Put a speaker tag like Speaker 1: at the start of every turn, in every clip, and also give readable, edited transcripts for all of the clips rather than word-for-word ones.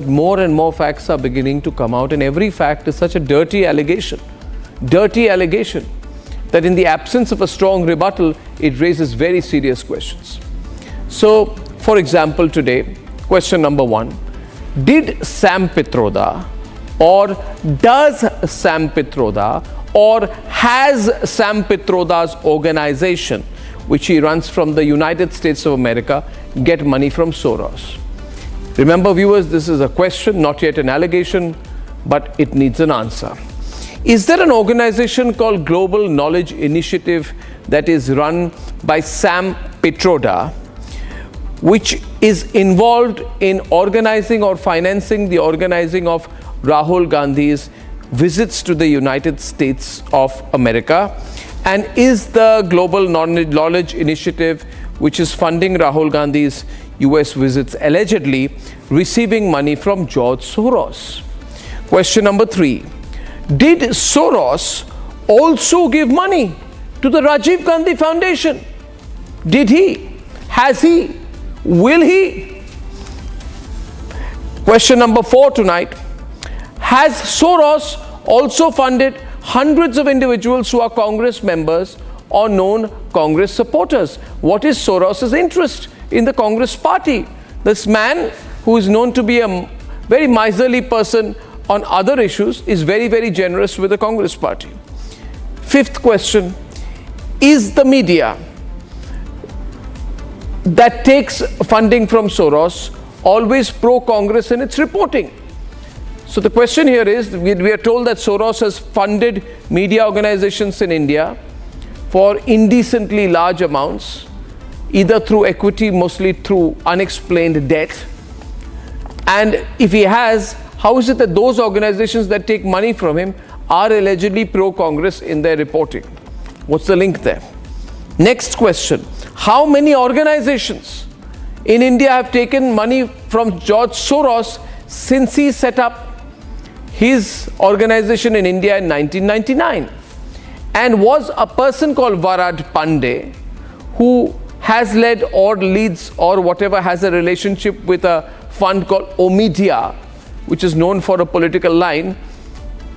Speaker 1: More and more facts are beginning to come out, and every fact is such a dirty allegation that in the absence of a strong rebuttal, it raises very serious questions. So, for example, today, question number 1, did Sam Pitroda, or does Sam Pitroda, or has Sam Pitroda's organization, which he runs from the United States of America, get money from Soros? Remember, viewers, this is a question, not yet an allegation, but it needs an answer. Is there an organization called Global Knowledge Initiative that is run by Sam Pitroda, which is involved in organizing or financing the organizing of Rahul Gandhi's visits to the United States of America? And is the Global Knowledge Initiative, which is funding Rahul Gandhi's US visits, allegedly receiving money from George Soros? Question number 3. Did Soros also give money to the Rajiv Gandhi Foundation? Did he? Has he? Will he? Question number 4 tonight. Has Soros also funded hundreds of individuals who are Congress members or known Congress supporters? What is Soros's interest in the Congress party? This man, who is known to be a very miserly person on other issues, is very, very generous with the Congress party. 5th question, is the media that takes funding from Soros always pro-Congress in its reporting? So the question here is, we are told that Soros has funded media organizations in India for indecently large amounts, either through equity, mostly through unexplained debt. And if he has, how is it that those organizations that take money from him are allegedly pro-Congress in their reporting? What's the link there? Next question, how many organizations in India have taken money from George Soros since he set up his organization in India in 1999? And was a person called Varad Pandey, who has led or leads or whatever has a relationship with a fund called Omidyar, which is known for a political line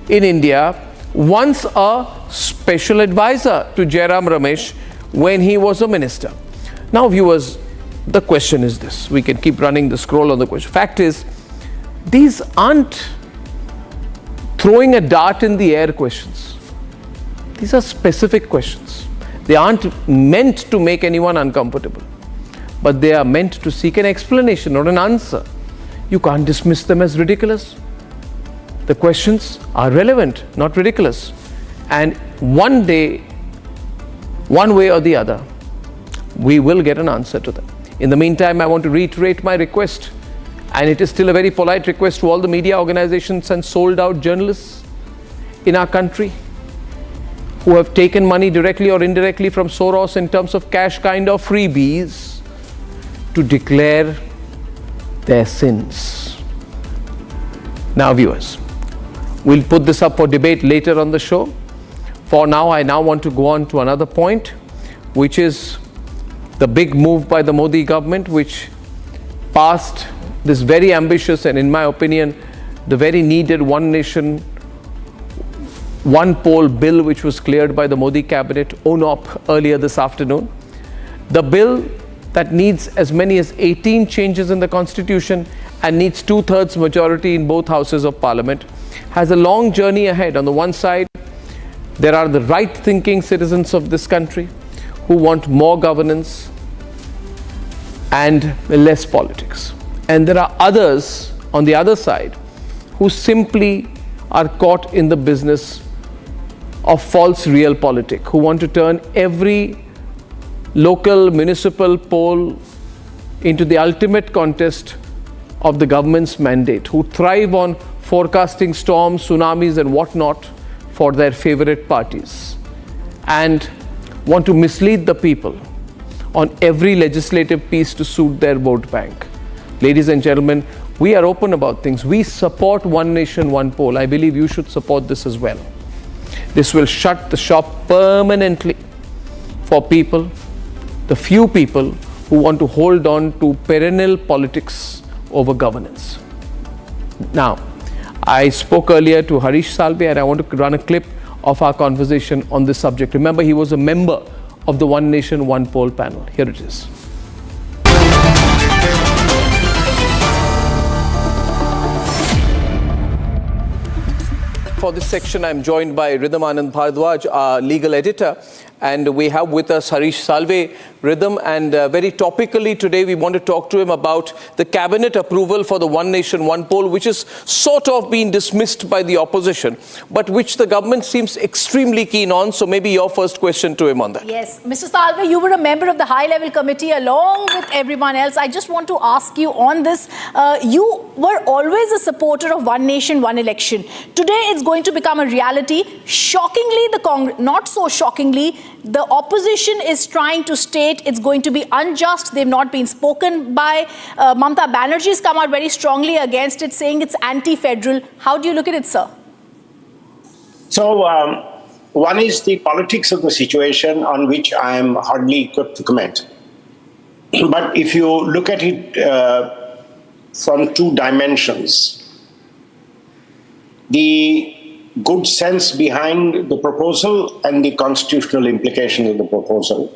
Speaker 1: in India, once a special advisor to Jairam Ramesh when he was a minister? Now, viewers, the question is this. We can keep running the scroll on the question. Fact is, these aren't throwing a dart in the air questions. These are specific questions. They aren't meant to make anyone uncomfortable, but they are meant to seek an explanation or an answer. You can't dismiss them as ridiculous. The questions are relevant, not ridiculous. And one day, one way or the other, we will get an answer to them. In the meantime, I want to reiterate my request, and it is still a very polite request to all the media organizations and sold out journalists in our country who have taken money directly or indirectly from Soros in terms of cash kind of freebies, to declare their sins. Now, viewers, we'll put this up for debate later on the show. For now, I now want to go on to another point, which is the big move by the Modi government, which passed this very ambitious and, in my opinion, the very needed one nation, one poll bill, which was cleared by the Modi cabinet, ONOP, earlier this afternoon. The bill that needs as many as 18 changes in the constitution and needs 2/3 majority in both houses of parliament has a long journey ahead. On the one side, there are the right-thinking citizens of this country who want more governance and less politics. And there are others on the other side who simply are caught in the business of false realpolitik, who want to turn every local municipal poll into the ultimate contest of the government's mandate, who thrive on forecasting storms, tsunamis and whatnot for their favorite parties, and want to mislead the people on every legislative piece to suit their vote bank. Ladies and gentlemen, we are open about things. We support one nation, one poll. I believe you should support this as well. This will shut the shop permanently for people, the few people who want to hold on to perennial politics over governance. Now, I spoke earlier to Harish Salve and I want to run a clip of our conversation on this subject. Remember, he was a member of the One Nation, One Poll panel. Here it is. For this section, I'm joined by Ridham Anand Bhardwaj, our legal editor, and we have with us Harish Salve. Ridham, and very topically today, we want to talk to him about the cabinet approval for the One Nation, One Poll, which is sort of been dismissed by the opposition, but which the government seems extremely keen on. So maybe your first question to him on that.
Speaker 2: Yes, Mr. Salve, you were a member of the high-level committee along with everyone else. I just want to ask you on this. You were always a supporter of One Nation, One Election. Today, it's going to become a reality. Shockingly, not so shockingly, the opposition is trying to state it's going to be unjust. They've not been spoken by. Mamata Banerjee's come out very strongly against it, saying it's anti-federal. How do you look at it, sir?
Speaker 3: So, one is the politics of the situation, on which I am hardly equipped to comment. But if you look at it from two dimensions, the good sense behind the proposal and the constitutional implications of the proposal,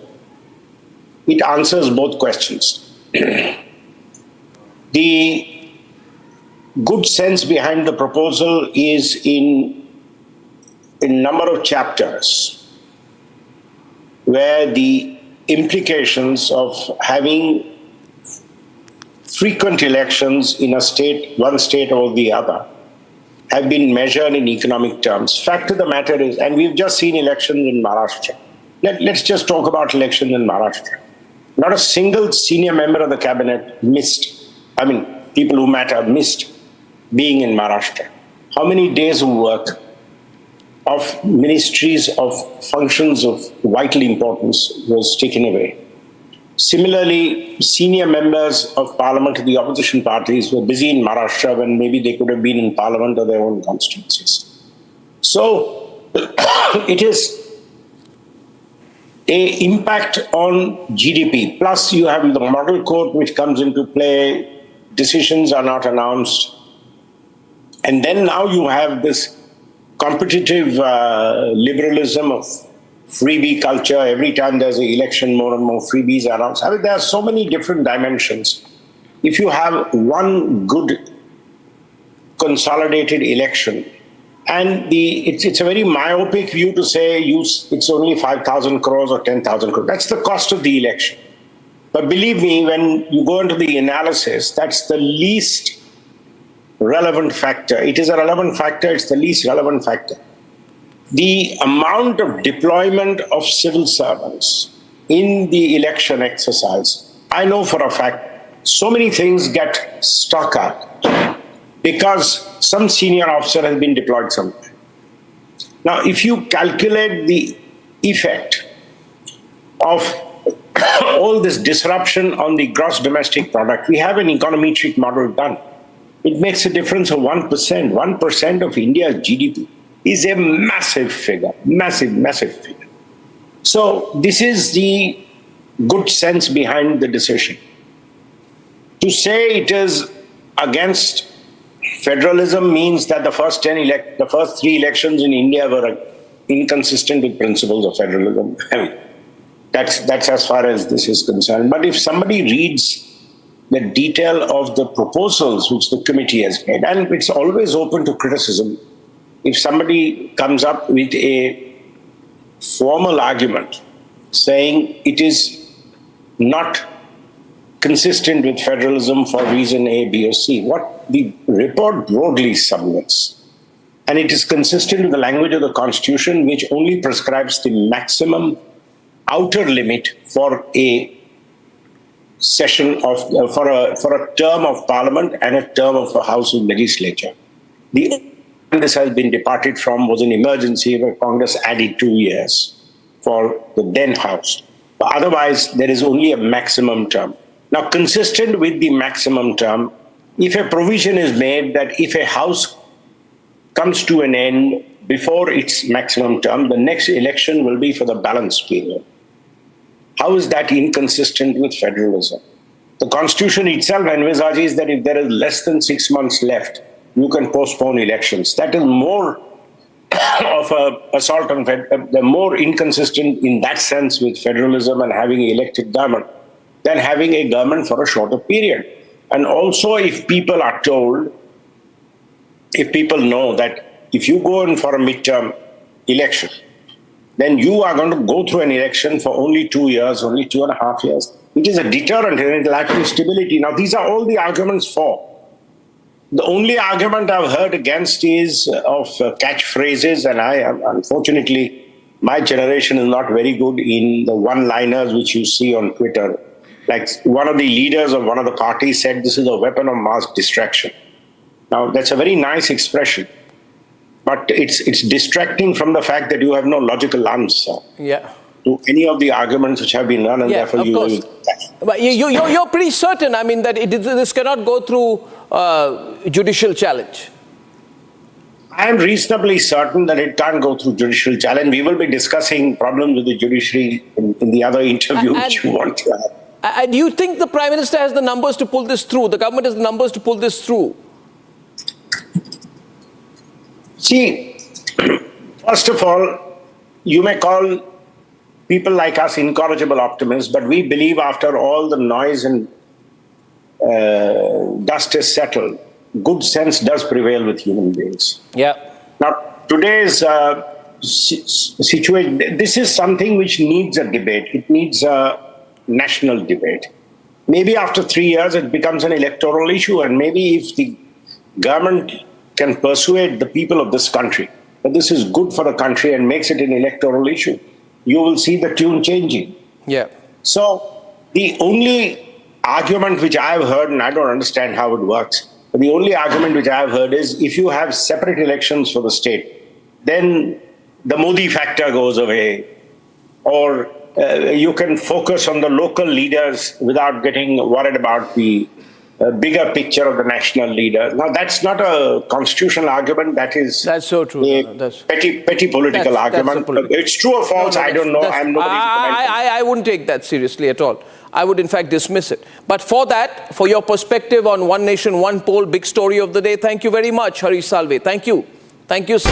Speaker 3: it answers both questions. The good sense behind the proposal is in a number of chapters where the implications of having frequent elections in a state, one state or the other, have been measured in economic terms. Fact of the matter is, and we've just seen elections in Maharashtra. Let's just talk about elections in Maharashtra. Not a single senior member of the cabinet missed, people who matter missed being in Maharashtra. How many days of work of ministries, of functions of vital importance was taken away? Similarly, senior members of parliament of the opposition parties were busy in Maharashtra when maybe they could have been in parliament or their own constituencies. So it is an impact on GDP. Plus you have the model court which comes into play, decisions are not announced. And then now you have this competitive liberalism of freebie culture. Every time there's an election, more and more freebies are announced. There are so many different dimensions. If you have one good consolidated election, and it's a very myopic view to say it's only 5,000 crores or 10,000 crores. That's the cost of the election. But believe me, when you go into the analysis, that's the least relevant factor. It is a relevant factor, it's the least relevant factor. The amount of deployment of civil servants in the election exercise, I know for a fact, so many things get stuck up because some senior officer has been deployed somewhere. Now, if you calculate the effect of all this disruption on the gross domestic product, we have an econometric model done. It makes a difference of 1%. 1% of India's GDP is a massive figure, massive figure. So this is the good sense behind the decision. To say it is against federalism means that the first 3 elections in India were inconsistent with principles of federalism. That's as far as this is concerned. But if somebody reads the detail of the proposals which the committee has made, and it's always open to criticism, if somebody comes up with a formal argument saying it is not consistent with federalism for reason A, B, or C, what the report broadly submits, and it is consistent with the language of the Constitution, which only prescribes the maximum outer limit for a session of for a term of Parliament and a term of a House of Legislature. This has been departed from was an emergency where Congress added 2 years for the then House. But otherwise, there is only a maximum term. Now, consistent with the maximum term, if a provision is made that if a House comes to an end before its maximum term, the next election will be for the balance period. How is that inconsistent with federalism? The Constitution itself envisages that if there is less than 6 months left, you can postpone elections. That is more of a assault on they're more inconsistent in that sense with federalism and having an elected government than having a government for a shorter period. And also, if people are told, if people know that if you go in for a midterm election, then you are going to go through an election for only 2 years, only 2.5 years. It is a deterrent and it lacks stability. Now, these are all the arguments for. The only argument I've heard against is of catchphrases, and unfortunately, my generation is not very good in the one-liners which you see on Twitter. Like one of the leaders of one of the parties said, this is a weapon of mass distraction. Now, that's a very nice expression, but it's distracting from the fact that you have no logical answer to any of the arguments which have been run, and therefore you will.
Speaker 1: But you're pretty certain, I mean, that this cannot go through judicial challenge.
Speaker 3: I am reasonably certain that it can't go through judicial challenge. We will be discussing problems with the judiciary in the other interview which you want to have.
Speaker 1: And do you think the Prime Minister has the numbers to pull this through? The government has the numbers to pull this through?
Speaker 3: See, first of all, you may call people like us incorrigible optimists, but we believe after all the noise and dust is settled, good sense does prevail with human beings.
Speaker 1: Yeah.
Speaker 3: Now, today's situation, this is something which needs a debate. It needs a national debate. Maybe after 3 years, it becomes an electoral issue, and maybe if the government can persuade the people of this country that this is good for the country and makes it an electoral issue, you will see the tune changing.
Speaker 1: Yeah.
Speaker 3: So the only argument which I've heard, and I don't understand how it works, but the only argument which I've heard is if you have separate elections for the state, then the Modi factor goes away, or you can focus on the local leaders without getting worried about the bigger picture of the national leader. Now, that's not a constitutional argument. That's
Speaker 1: so true.
Speaker 3: A petty political argument. It's true or false, I don't know. I'm nobody to comment.
Speaker 1: I wouldn't take that seriously at all. I would, in fact, dismiss it. But for that, for your perspective on One Nation, One Poll, big story of the day, thank you very much, Harish Salve. Thank you. Thank you, sir.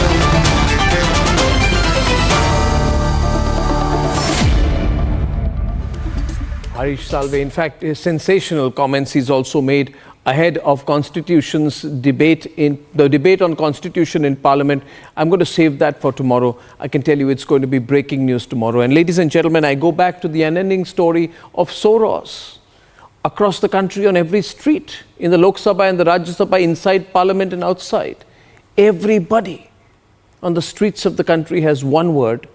Speaker 1: Harish Salve, in fact, sensational comments he's also made ahead of Constitution's debate the debate on Constitution in Parliament. I'm going to save that for tomorrow. I can tell you it's going to be breaking news tomorrow. And ladies and gentlemen, I go back to the unending story of Soros across the country on every street, in the Lok Sabha and the Rajya Sabha, inside Parliament and outside. Everybody on the streets of the country has one word,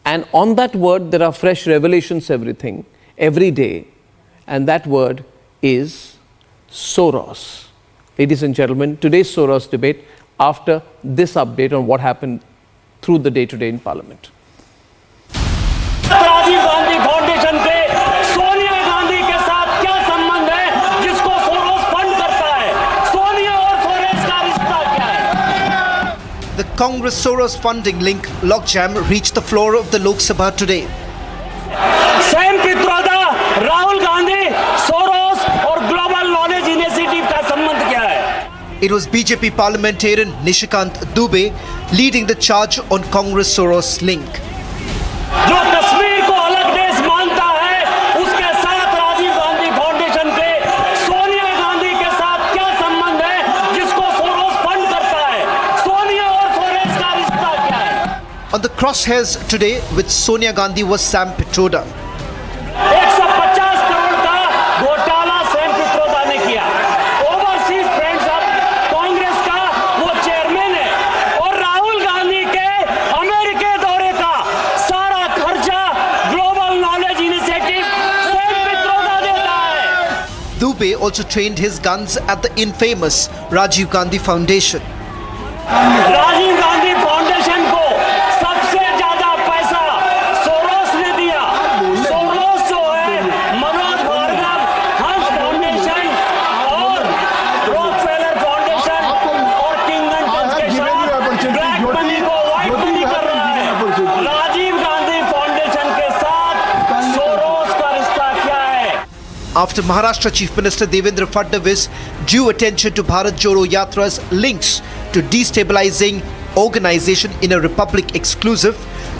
Speaker 1: and on that word there are fresh revelations every day, and that word is Soros. Ladies and gentlemen, today's Soros debate after this update on what happened through the day today in Parliament.
Speaker 4: Rajiv Gandhi foundation के सोनिया गांधी के साथ क्या संबंध है जिसको Soros fund करता है? सोनिया और सोरेस का रिश्ता क्या है?
Speaker 5: The Congress Soros funding link logjam reached the floor of the Lok Sabha today.
Speaker 4: Sam Pitroda, Rahul Gandhi, Soros और ग्लोबल नॉलेज इनिशिएटिव का संबंध क्या है?
Speaker 5: It was BJP parliamentarian Nishikant Dubey leading the charge on Congress Soros link.
Speaker 4: जो कश्मीर को अलग देश मानता है, उसके साथ राजीव गांधी फाउंडेशन के सोनिया गांधी के साथ क्या संबंध है जिसको सोरोस फंड करता है? सोनिया और सोरेस का रिश्ता क्या है?
Speaker 5: On the crosshairs today with Sonia Gandhi was Sam Pitroda.
Speaker 4: 150 crore का घोटाला सैम पित्रोदा ने किया। ओवरसीज फ्रेंड्स ऑफ कांग्रेस का वो चेयरमैन है, और राहुल गांधी के अमेरिका दौरे का सारा खर्चा global knowledge initiative Sam Pitroda देता है।
Speaker 5: Dubey also trained his guns at the infamous Rajiv Gandhi Foundation.
Speaker 4: Rajiv Gandhi foundation को सबसे ज्यादा पैसा सोरोस ने दिया। सोरोस जो है मनोज भार्गव, हंस फाउंडेशन और रॉकफेलर फाउंडेशन और किंगन पंच के साथ ब्लैक मनी को व्हाइट मनी कर रहा है। राजीव गांधी फाउंडेशन के साथ सोरोस का रिश्ता क्या है?
Speaker 5: after Maharashtra Chief Minister Devendra Fadnavis drew attention to Bharat Jodo Yatra's links to destabilizing organization in a Republic exclusive.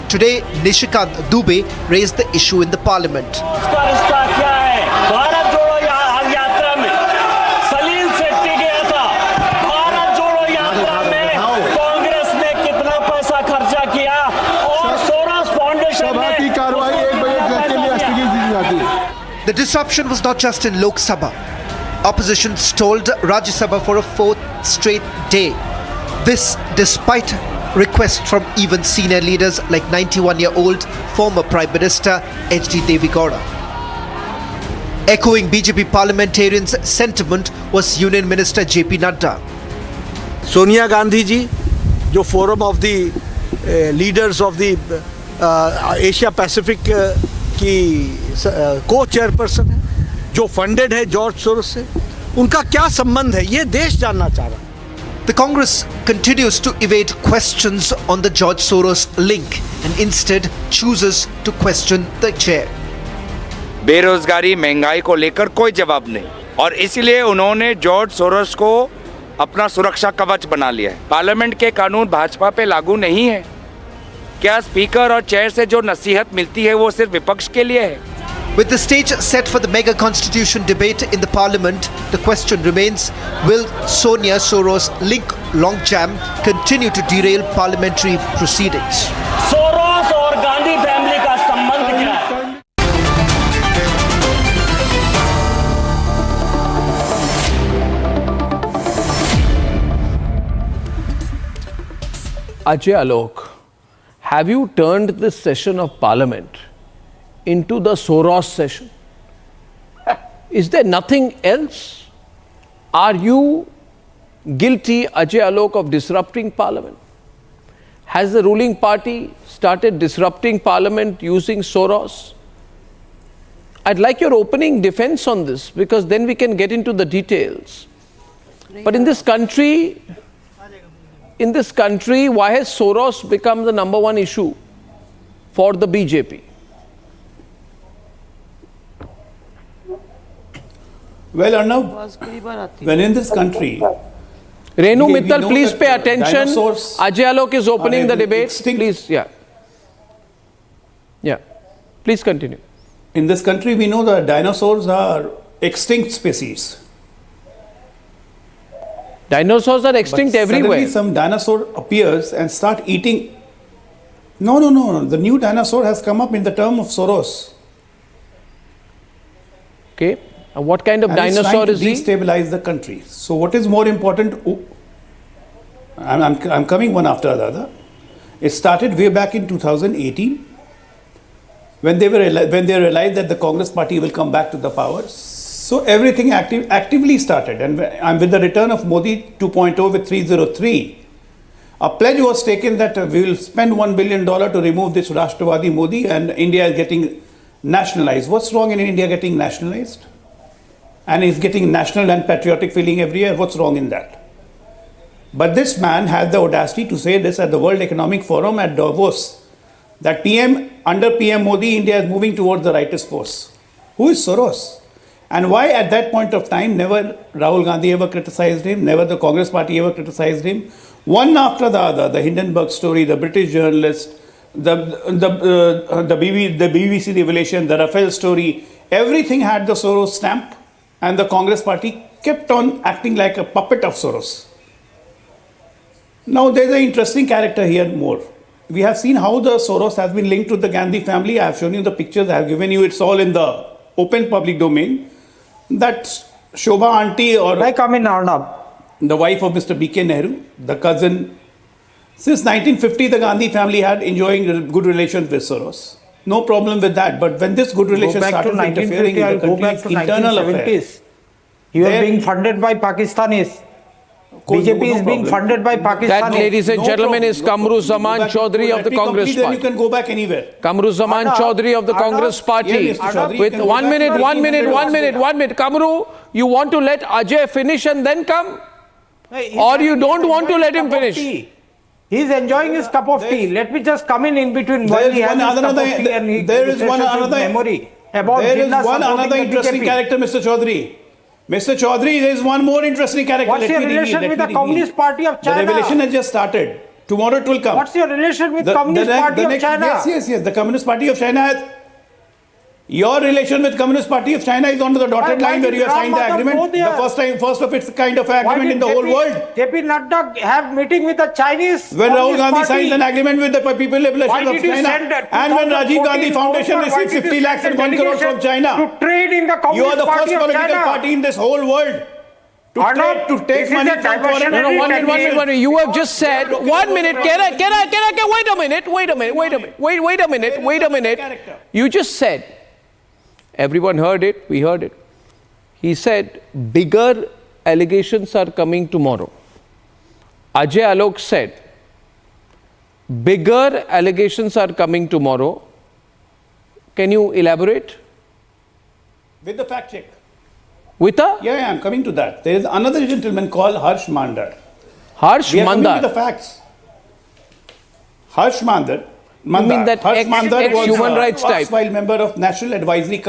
Speaker 5: Today, Nishikant Dubey raised the issue in the parliament.
Speaker 4: उसका रिश्ता क्या है? भारत जोड़ो यात्रा में सलील सेट्टी गया था। भारत जोड़ो यात्रा में कांग्रेस ने कितना पैसा खर्चा किया और सोरस फाउंडेशन ने
Speaker 6: की कार्रवाई 1 बजे घर के लिए स्थगित दी जाती है।
Speaker 5: The disruption was not just in Lok Sabha. Opposition stalled Rajya Sabha for a 4th straight day. This despite requests from even senior leaders like 91-year-old former Prime Minister H.D. Devegowda. Echoing BJP parliamentarians' sentiment was Union Minister J.P. Nadda.
Speaker 7: Sonia Gandhi ji जो forum of the leaders of the Asia Pacific की को chairperson है, जो funded है George Soros से, उनका क्या संबंध है ये देश जानना चाह रहा है.
Speaker 5: The Congress continues to evade questions on the George Soros link and instead chooses to question the chair.
Speaker 8: बेरोजगारी महंगाई को लेकर कोई जवाब नहीं और इसीलिए उन्होंने जॉर्ज सोरोस को अपना सुरक्षा कवच बना लिया है. पार्लियामेंट के कानून भाजपा पे लागू नहीं है. क्या स्पीकर और चेयर से जो नसीहत मिलती है वो सिर्फ विपक्ष के लिए है?
Speaker 5: With the stage set for the mega constitution debate in the parliament, the question remains, will Sonia Soros link logjam continue to derail parliamentary proceedings?
Speaker 4: Soros और गांधी फैमिली का संबंध क्या है?
Speaker 1: Ajay Alok, have you turned this session of parliament into the Soros session? Is there nothing else? Are you guilty, Ajay Alok, of disrupting parliament? Has the ruling party started disrupting parliament using Soros? I'd like your opening defense on this because then we can get into the details. But in this country, why has Soros become the number one issue for the BJP?
Speaker 9: Well, Arnab, when in this country,
Speaker 1: Reenu
Speaker 9: we
Speaker 1: Mittal,
Speaker 9: know
Speaker 1: please
Speaker 9: that
Speaker 1: pay attention.
Speaker 9: dinosaurs
Speaker 1: Ajay Alok is opening the debate.
Speaker 9: extinct.
Speaker 1: Please, yeah. Please continue.
Speaker 9: In this country, we know that dinosaurs are extinct species.
Speaker 1: Dinosaurs are extinct
Speaker 9: But
Speaker 1: everywhere.
Speaker 9: Suddenly some dinosaur appears and start eating. No. The new dinosaur has come up in the term of Soros.
Speaker 1: Okay. And what kind of
Speaker 9: And it's
Speaker 1: dinosaur
Speaker 9: trying
Speaker 1: is
Speaker 9: to
Speaker 1: he?
Speaker 9: destabilize the country. So what is more important? I'm coming one after the other. It started way back in 2018 when they realized that the Congress party will come back to the power. So everything actively started. And with the return of Modi 2.0 with 303, a pledge was taken that we will spend $1 billion to remove this Rashtravadi Modi and India is getting nationalized. What's wrong in India getting nationalized? And is getting national and patriotic feeling every year. What's wrong in that? But this man had the audacity to say this at the World Economic Forum at Davos, that under PM Modi, India is moving towards the rightist force. Who is Soros? And why at that point of time never Rahul Gandhi ever criticized him, never the Congress party ever criticized him? One after the other, the Hindenburg story, the British journalist, the BBC revelation, the Rafale story, everything had the Soros stamp. And the Congress party kept on acting like a puppet of Soros. Now there's an interesting character here more. We have seen how the Soros has been linked to the Gandhi family. I have shown you the pictures. I have given you. It's all in the open public domain. That Shobha auntie or
Speaker 10: I come in Arnab,
Speaker 9: the wife of Mr. B.K. Nehru, the cousin. Since 1950, the Gandhi family had enjoying good relations with Soros. No problem with that. But when this good relations started interfering in the country's internal affairs,
Speaker 10: you are being funded by Pakistanis. BJP is being funded by Pakistanis.
Speaker 1: That, ladies and gentlemen, is Kamru Zaman Chaudhary of the Congress
Speaker 9: Then
Speaker 1: Party.
Speaker 9: you can go back anywhere.
Speaker 1: Kamru Zaman Chaudhary of the Congress Party.
Speaker 9: Yes, Mr. Chaudhary,
Speaker 1: With
Speaker 9: you can go back.
Speaker 1: 1 minute. Kamru, you want to let Ajay finish and then come? Or you don't want to let him finish?
Speaker 10: He's enjoying his cup of tea. Let me just come in between.
Speaker 9: There is one another
Speaker 10: about
Speaker 9: There is
Speaker 10: Jinnah
Speaker 9: one
Speaker 10: supporting
Speaker 9: another
Speaker 10: the
Speaker 9: interesting
Speaker 10: BJP.
Speaker 9: character, Mr. Chaudhary. Mr. Chaudhary, there is one more interesting character.
Speaker 10: What's your relation with the Communist Party of China?
Speaker 9: The revelation has just started. Tomorrow it will come.
Speaker 10: What's your relation with Communist Party of China?
Speaker 9: Yes. The Communist Party of China has... Your relation with Communist Party of China is on the dotted line where you have signed the agreement. The first of its kind of agreement in the whole world.
Speaker 10: JP Nadda have meeting with the Chinese
Speaker 9: When Rahul
Speaker 10: Communist
Speaker 9: Gandhi
Speaker 10: Party.
Speaker 9: signs an agreement with the People Liberation
Speaker 10: Why
Speaker 9: of
Speaker 10: did you
Speaker 9: China,
Speaker 10: send
Speaker 9: and when Rajiv Gandhi
Speaker 10: 2014
Speaker 9: Foundation
Speaker 10: November, why
Speaker 9: receives
Speaker 10: did you
Speaker 9: 50 lakhs
Speaker 10: send
Speaker 9: and 1 crore from
Speaker 10: delegation
Speaker 9: China,
Speaker 10: to trade in the
Speaker 9: you
Speaker 10: Communist
Speaker 9: are the
Speaker 10: Party
Speaker 9: first
Speaker 10: of
Speaker 9: political
Speaker 10: China?
Speaker 9: party in this whole world to
Speaker 10: Arnab,
Speaker 9: take
Speaker 10: this is
Speaker 9: money
Speaker 10: a
Speaker 9: from foreign.
Speaker 10: diversionary
Speaker 1: No, 1 minute. You have just said 1 minute. Wait a minute. You just said, everyone heard it, we heard it. He said, bigger allegations are coming tomorrow. Ajay Alok said, bigger allegations are coming tomorrow. Can you elaborate?
Speaker 9: With the fact check.
Speaker 1: With a?
Speaker 9: Yeah, I'm coming to that. There is another gentleman called Harsh Mandar.
Speaker 1: Harsh
Speaker 9: We are coming to
Speaker 1: Mandar.
Speaker 9: the facts. Harsh Mandar.
Speaker 1: You mean that ex-human rights type?
Speaker 9: Erstwhile member of National Advisory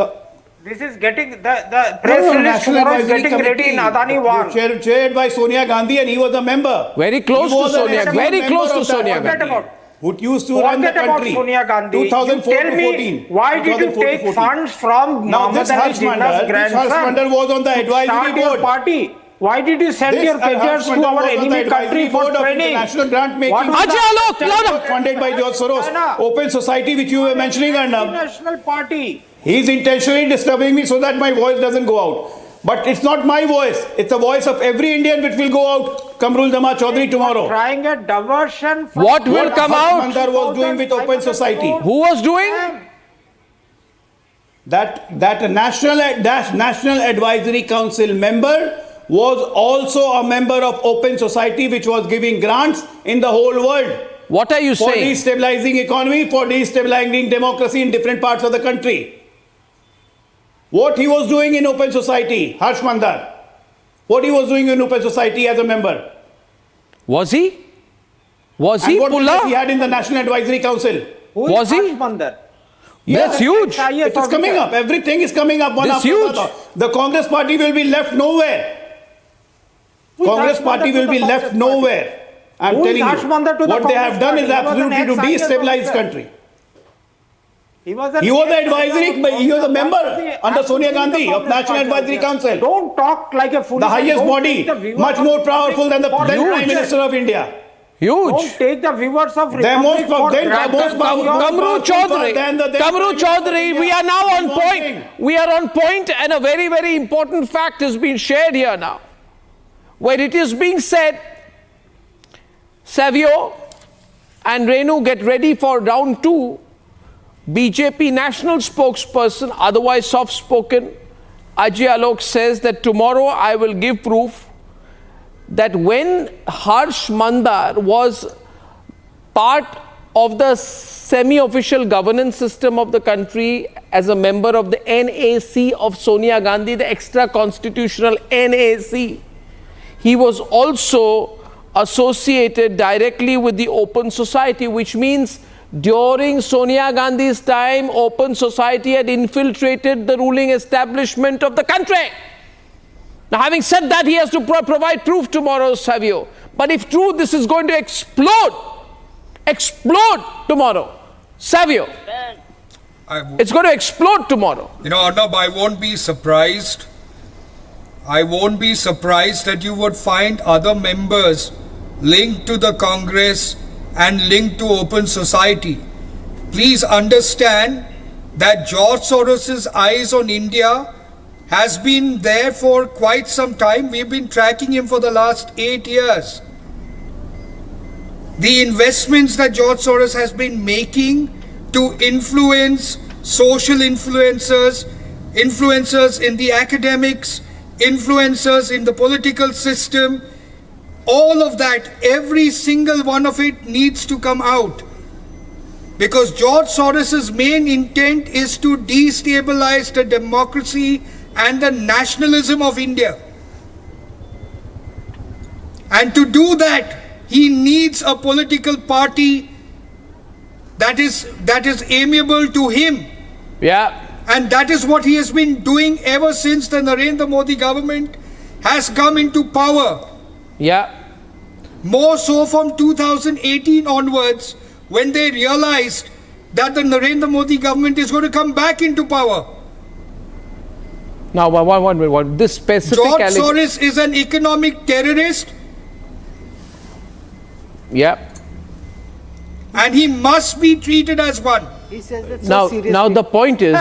Speaker 10: This is getting the press release
Speaker 9: National
Speaker 10: tomorrow is
Speaker 9: Advisory
Speaker 10: getting ready in Adani One.
Speaker 9: chaired by Sonia Gandhi, and he was a member.
Speaker 1: Very close
Speaker 9: He
Speaker 1: to
Speaker 9: was a
Speaker 1: Sonia.
Speaker 9: national
Speaker 1: Very
Speaker 9: member
Speaker 1: close to
Speaker 9: of that
Speaker 1: Sonia
Speaker 9: party.
Speaker 1: Gandhi.
Speaker 9: Who used to run the
Speaker 10: Forget about
Speaker 9: country.
Speaker 10: Sonia Gandhi.
Speaker 9: 2004
Speaker 10: You tell
Speaker 9: to
Speaker 10: me,
Speaker 9: 14.
Speaker 10: why did you take
Speaker 9: 2014.
Speaker 10: funds from
Speaker 9: Now
Speaker 10: Mohammed
Speaker 9: this
Speaker 10: Ali
Speaker 9: Harsh
Speaker 10: Jinnah's
Speaker 9: Mandar
Speaker 10: grandson
Speaker 9: was on the
Speaker 10: to
Speaker 9: advisory
Speaker 10: start your
Speaker 9: board.
Speaker 10: party? Why did you send
Speaker 9: This
Speaker 10: your
Speaker 9: Harsh
Speaker 10: pages to
Speaker 9: Mandar
Speaker 10: our
Speaker 9: was on the
Speaker 10: enemy
Speaker 9: advisory
Speaker 10: country for
Speaker 9: board of
Speaker 10: training?
Speaker 9: international grant making.
Speaker 10: What was
Speaker 1: Ajay
Speaker 10: that?
Speaker 1: Alok, louder.
Speaker 9: Funded by George Soros.
Speaker 10: China.
Speaker 9: Open Society, which you were mentioning, Arnab.
Speaker 10: National Party.
Speaker 9: He's intentionally disturbing me so that my voice doesn't go out. But it's not my voice. It's the voice of every Indian which will go out. Kamrul Jama Chaudhary tomorrow.
Speaker 10: Trying a diversion. From
Speaker 1: What will come out?
Speaker 9: Mandar was doing with Open Society.
Speaker 1: Who was doing?
Speaker 9: That National Advisory Council member was also a member of Open Society, which was giving grants in the whole world.
Speaker 1: What are you
Speaker 9: For
Speaker 1: saying?
Speaker 9: destabilizing economy, for destabilizing democracy in different parts of the country. What he was doing in Open Society, Harsh Mandar. What he was doing in Open Society as a member.
Speaker 1: Was he? Was he,
Speaker 9: And what business he
Speaker 1: Pulla?
Speaker 9: had in the National Advisory Council.
Speaker 10: Who is
Speaker 1: Was he?
Speaker 10: Harsh Mandar?
Speaker 1: That's huge.
Speaker 9: It is coming up. Everything is coming up one
Speaker 1: This
Speaker 9: after
Speaker 1: huge.
Speaker 9: the other. The Congress party will be left nowhere. Congress
Speaker 10: Harsh
Speaker 9: party
Speaker 10: Mandar
Speaker 9: will
Speaker 10: to
Speaker 9: be
Speaker 10: the
Speaker 9: left
Speaker 10: Congress party?
Speaker 9: nowhere. I'm
Speaker 10: Who is
Speaker 9: telling
Speaker 10: Harsh Mandar to
Speaker 9: you.
Speaker 10: the
Speaker 9: What they have
Speaker 10: Congress
Speaker 9: done
Speaker 10: party?
Speaker 9: is
Speaker 10: He was an
Speaker 9: absolutely to
Speaker 10: ex-IAS
Speaker 9: destabilize
Speaker 10: officer.
Speaker 9: country.
Speaker 10: He was
Speaker 9: He was a member under Sonia Gandhi of National Advisory Council.
Speaker 10: Don't talk like a fool.
Speaker 9: The highest body, much more powerful than the then Prime Minister of India.
Speaker 1: Huge.
Speaker 10: Don't take the viewers of
Speaker 9: They're most
Speaker 10: Republic for granted.
Speaker 1: Kamru Chaudhary, we are now on point. We are on point, and a very, very important fact has been shared here now. Where it is being said, Savio and Reenu, get ready for round 2. BJP national spokesperson, otherwise soft-spoken, Ajay Alok says that tomorrow I will give proof that when Harsh Mandar was part of the semi-official governance system of the country as a member of the NAC of Sonia Gandhi, the extra-constitutional NAC, he was also associated directly with the Open Society, which means during Sonia Gandhi's time, Open Society had infiltrated the ruling establishment of the country. Now, having said that, he has to provide proof tomorrow, Savio. But if true, this is going to explode tomorrow. Savio, it's going to explode tomorrow.
Speaker 11: You know, Arnab, I won't be surprised that you would find other members linked to the Congress and linked to Open Society. Please understand that George Soros's eyes on India has been there for quite some time. We've been tracking him for the last 8 years. The investments that George Soros has been making to influence social influencers in the academics, influencers in the political system, all of that, every single one of it needs to come out. Because George Soros's main intent is to destabilize the democracy and the nationalism of India. And to do that, he needs a political party that is amiable to him.
Speaker 1: Yeah.
Speaker 11: And that is what he has been doing ever since the Narendra Modi government has come into power.
Speaker 1: Yeah.
Speaker 11: More so from 2018 onwards, when they realized that the Narendra Modi government is going to come back into power.
Speaker 1: Now, one minute. This specific
Speaker 11: George Soros is an economic terrorist.
Speaker 1: Yeah.
Speaker 11: And he must be treated as one.
Speaker 12: He says that so seriously.
Speaker 1: Now the point is,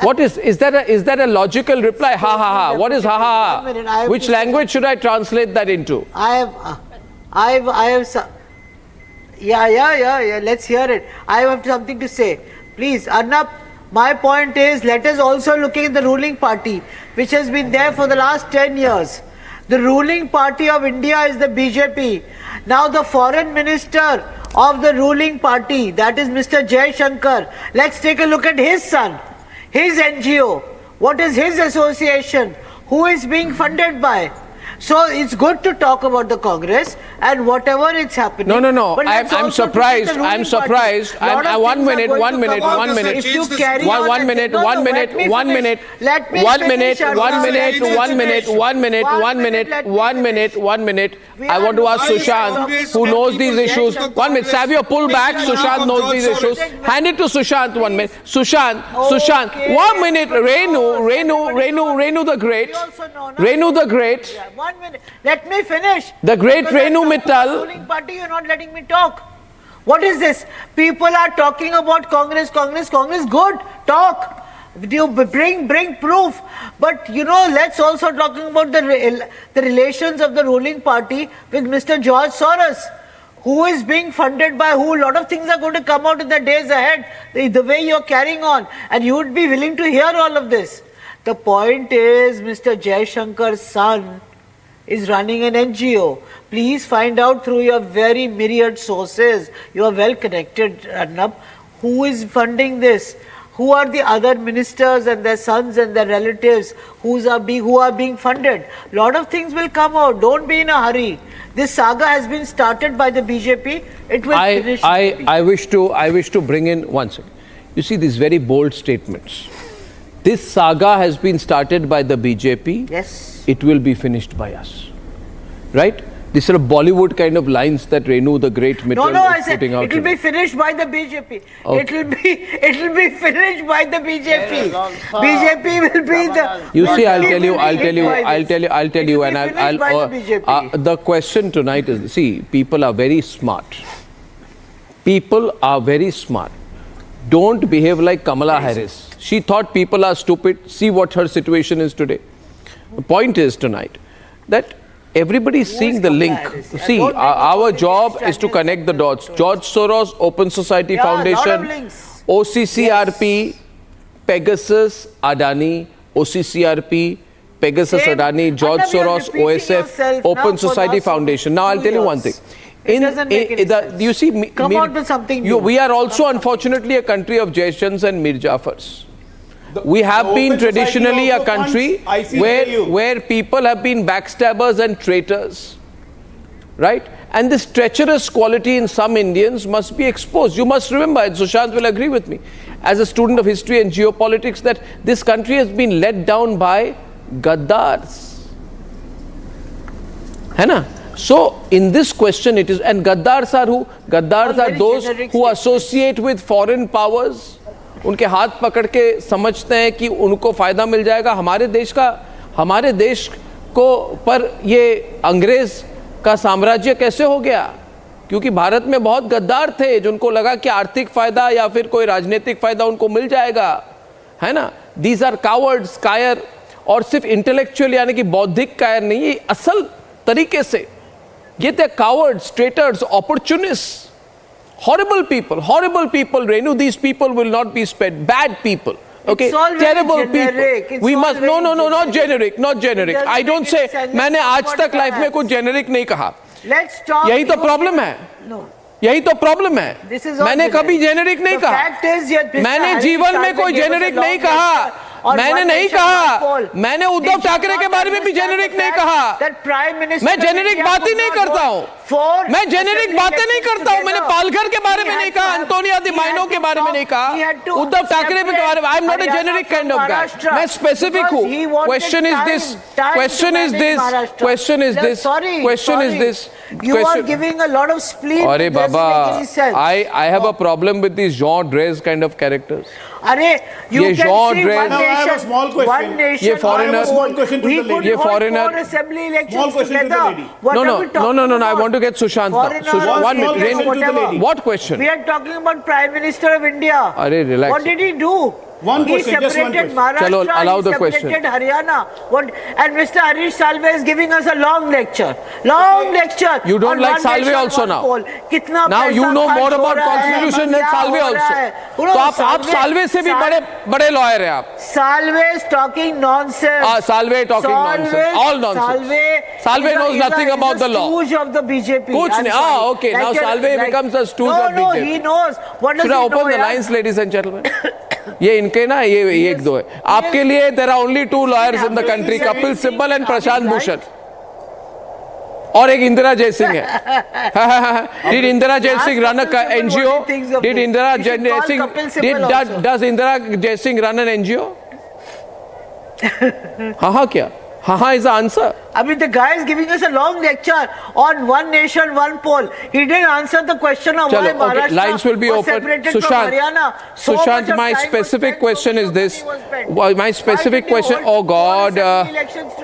Speaker 1: what is that a logical reply? Ha ha ha. What is ha ha ha? Which language should I translate that into?
Speaker 12: Yeah. Let's hear it. I have something to say. Please, Arnab. My point is, let us also look at the ruling party, which has been there for the last 10 years. The ruling party of India is the BJP. Now the foreign minister of the ruling party, that is Mr. Jai Shankar. Let's take a look at his son, his NGO. What is his association? Who is being funded by? So it's good to talk about the Congress and whatever it's happening.
Speaker 1: No.
Speaker 12: But
Speaker 1: I'm surprised. I'm surprised. One minute.
Speaker 12: If you carry on
Speaker 1: one minute. I want to ask Sushant, who knows these issues. 1 minute. Savio, pull back. Sushant knows these issues. Hand it to Sushant. 1 minute. Sushant. 1 minute. Reenu the Great. Reenu the Great.
Speaker 12: 1 minute. Let me finish.
Speaker 1: The great Reenu Mittal.
Speaker 12: Ruling party, you're not letting me talk. What is this? People are talking about Congress. Good. Talk. You bring proof. But let's also talking about the relations of the ruling party with Mr. George Soros. Who is being funded by who? A lot of things are going to come out in the days ahead. The way you're carrying on. And you would be willing to hear all of this. The point is, Mr. Jai Shankar's son is running an NGO. Please find out through your very myriad sources. You are well connected, Arnab. Who is funding this? Who are the other ministers and their sons and their relatives who are being funded? A lot of things will come out. Don't be in a hurry. This saga has been started by the BJP. It will finish.
Speaker 1: I wish to bring in one second. You see these very bold statements. This saga has been started by the BJP.
Speaker 12: Yes.
Speaker 1: It will be finished by us. Right? These are Bollywood kind of lines that Reenu the Great Mittal is putting out.
Speaker 12: It will be finished by the BJP.
Speaker 1: Okay.
Speaker 12: It will be finished by the BJP. BJP will be the.
Speaker 1: You see, I'll tell you, and I'll the question tonight is, see, people are very smart. Don't behave like Kamala Harris. She thought people are stupid. See what her situation is today. The point is tonight that everybody is seeing the link. See, our job is to connect the dots. George Soros, Open Society Foundation, OCCRP, Pegasus, Adani, OCCRP, Pegasus, Adani, George Soros, OSF, Open Society Foundation. Now I'll tell you one thing. You see, we are also unfortunately a country of Jaishans and Mir Jafars. We have been traditionally a country where people have been backstabbers and traitors, right? And this treacherous quality in some Indians must be exposed. You must remember, and Sushant will agree with me, as a student of history and geopolitics, that this country has been let down by Gaddars. Hai na? So, in this question it is, and Gaddars are who? Gaddars are those who associate with foreign powers. उनके हाथ पकड़ के समझते हैं कि उनको फायदा मिल जाएगा. हमारे देश को पर ये अंग्रेज का साम्राज्य कैसे हो गया? क्योंकि भारत में बहुत गद्दार थे जिनको लगा कि आर्थिक फायदा या फिर कोई राजनीतिक फायदा उनको मिल जाएगा, है ना? These are cowards, कायर, और सिर्फ इंटेलेक्चुअल यानी कि बौद्धिक कायर नहीं, ये असल तरीके से ये थे cowards, traitors, opportunists. Horrible people, Reenu. These people will not be spared. Bad people, okay? Terrible people. We must not generic. I don't say. मैंने आज तक लाइफ में कुछ generic नहीं कहा.
Speaker 12: Let's talk.
Speaker 1: यही तो प्रॉब्लम है. यही तो प्रॉब्लम है. मैंने कभी generic नहीं कहा. मैंने जीवन में कोई generic नहीं कहा. मैंने नहीं कहा. मैंने उद्धव ठाकरे के बारे में भी generic नहीं कहा. मैं generic बात ही नहीं करता हूँ.
Speaker 12: for
Speaker 1: मैं जेनेरिक बातें नहीं करता हूं. मैंने पालघर के बारे में नहीं कहा, अंतोनिया दी माइनो के बारे में नहीं कहा, उद्धव ठाकरे के बारे में. I am not a generic kind of guy. मैं स्पेसिफिक हूं. Question is this.
Speaker 12: You are giving a lot of spleen.
Speaker 1: अरे बाबा, I have a problem with these Jean Dress kind of characters.
Speaker 12: अरे, you
Speaker 1: ये
Speaker 12: can
Speaker 1: Jean
Speaker 12: see
Speaker 1: Dress.
Speaker 12: one nation, one nation.
Speaker 1: ये foreigner.
Speaker 12: We could hold 4 assembly elections together.
Speaker 1: No. I want to get Sushant now. 1 minute. What question?
Speaker 12: We are talking about Prime Minister of India.
Speaker 1: अरे relax.
Speaker 12: What did he do? He separated Maharashtra,
Speaker 1: Chalo, allow the
Speaker 12: he
Speaker 1: question.
Speaker 12: separated Haryana. And Mr. Harish Salve is giving us a long lecture. Long lecture.
Speaker 1: You don't
Speaker 12: on
Speaker 1: like
Speaker 12: one
Speaker 1: Salve
Speaker 12: nation,
Speaker 1: also
Speaker 12: one
Speaker 1: now.
Speaker 12: poll. कितना
Speaker 1: Now
Speaker 12: पैसा
Speaker 1: you know
Speaker 12: खर्च
Speaker 1: more
Speaker 12: हो
Speaker 1: about
Speaker 12: रहा है,
Speaker 1: constitution than
Speaker 12: क्या
Speaker 1: Salve
Speaker 12: हो रहा
Speaker 1: also.
Speaker 12: है.
Speaker 1: तो आप Salve से भी बड़े lawyer हैं आप.
Speaker 12: Salve is talking nonsense.
Speaker 1: Salve talking nonsense. All nonsense. Salve knows nothing about the law.
Speaker 12: Stooge of the BJP.
Speaker 1: कुछ नहीं. Okay. Now Salve becomes a stooge of BJP.
Speaker 12: No, he knows. What does he know?
Speaker 1: Should I open the lines, ladies and gentlemen? ये इनके ना ये एक दो है. आपके लिए there are only 2 lawyers in the country, Kapil Sibal and Prashant Bhushan. और एक इंदिरा जयसिंह है. Did Indira Jaisingh run a NGO? Did Indira Jaisingh does Indira Jaisingh run an NGO? हाँ क्या? हाँ is the answer.
Speaker 12: I mean, the guy is giving us a long lecture on one nation, one poll. He didn't answer the question of why Maharashtra
Speaker 1: lines will be
Speaker 12: was
Speaker 1: open.
Speaker 12: separated from Haryana.
Speaker 1: Sushant, my specific question is this. My specific question. Oh God.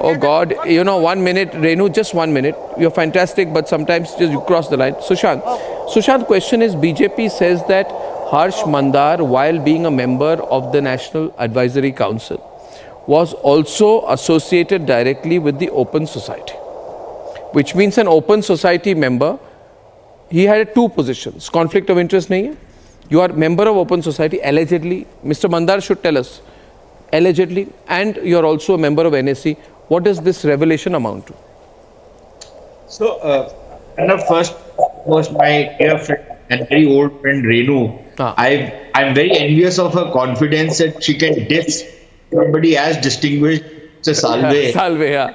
Speaker 1: Oh God. You know, 1 minute, Reenu, just 1 minute. You're fantastic, but sometimes just you cross the line. Sushant, question is, BJP says that Harsh Mandar, while being a member of the National Advisory Council, was also associated directly with the Open Society, which means an Open Society member, he had 2 positions. Conflict of interest nahi hai. You are member of Open Society, allegedly. Mr. Mandar should tell us, allegedly, and you are also a member of NSC. What does this revelation amount to?
Speaker 13: So, first was my dear friend and very old friend Reenu. I'm very envious of her confidence that she can diss somebody as distinguished as Salve.
Speaker 1: Salve, yeah.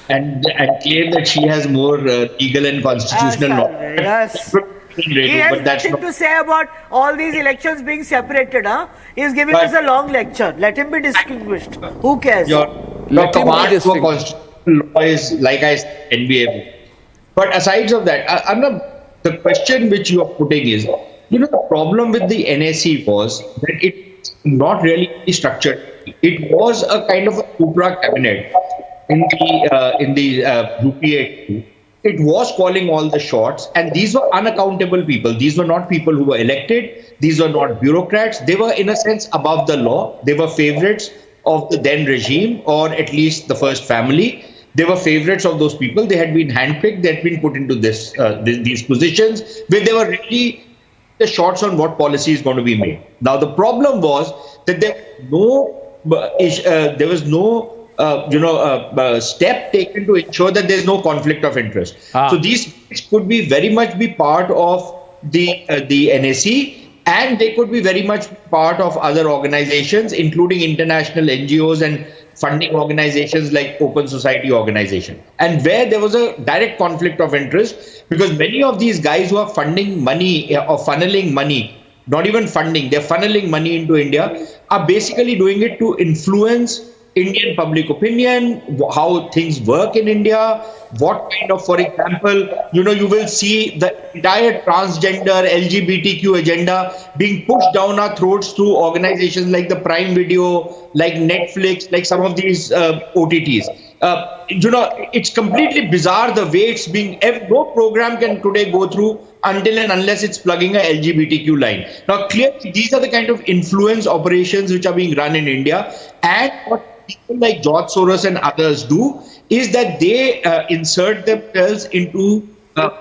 Speaker 13: And claim that she has more legal and constitutional knowledge.
Speaker 12: Yes. He has nothing to say about all these elections being separated. He's giving us a long lecture. Let him be distinguished. Who cares?
Speaker 13: Your command for constitutional law is, like I said, enviable. But aside of that, the question which you are putting is, the problem with the NSC was that it's not really structured. It was a kind of a Supra cabinet in the UPA. It was calling all the shots, and these were unaccountable people. These were not people who were elected. These were not bureaucrats. They were, in a sense, above the law. They were favorites of the then regime, or at least the first family. They were favorites of those people. They had been handpicked. They had been put into these positions where they were really the shots on what policy is going to be made. Now, the problem was that there was no step taken to ensure that there is no conflict of interest. So these could be very much be part of the NSE, and they could be very much part of other organizations, including international NGOs and funding organizations like Open Society Organization, and where there was a direct conflict of interest, because many of these guys who are funding money or funneling money, not even funding, they're funneling money into India, are basically doing it to influence Indian public opinion, how things work in India, what kind of, for example, you will see the entire transgender LGBTQ agenda being pushed down our throats through organizations like the Prime Video, like Netflix, like some of these OTTs. It's completely bizarre the way it's being, no program can today go through until and unless it's plugging a LGBTQ line. Now, clearly, these are the kind of influence operations which are being run in India, and what people like George Soros and others do is that they insert themselves into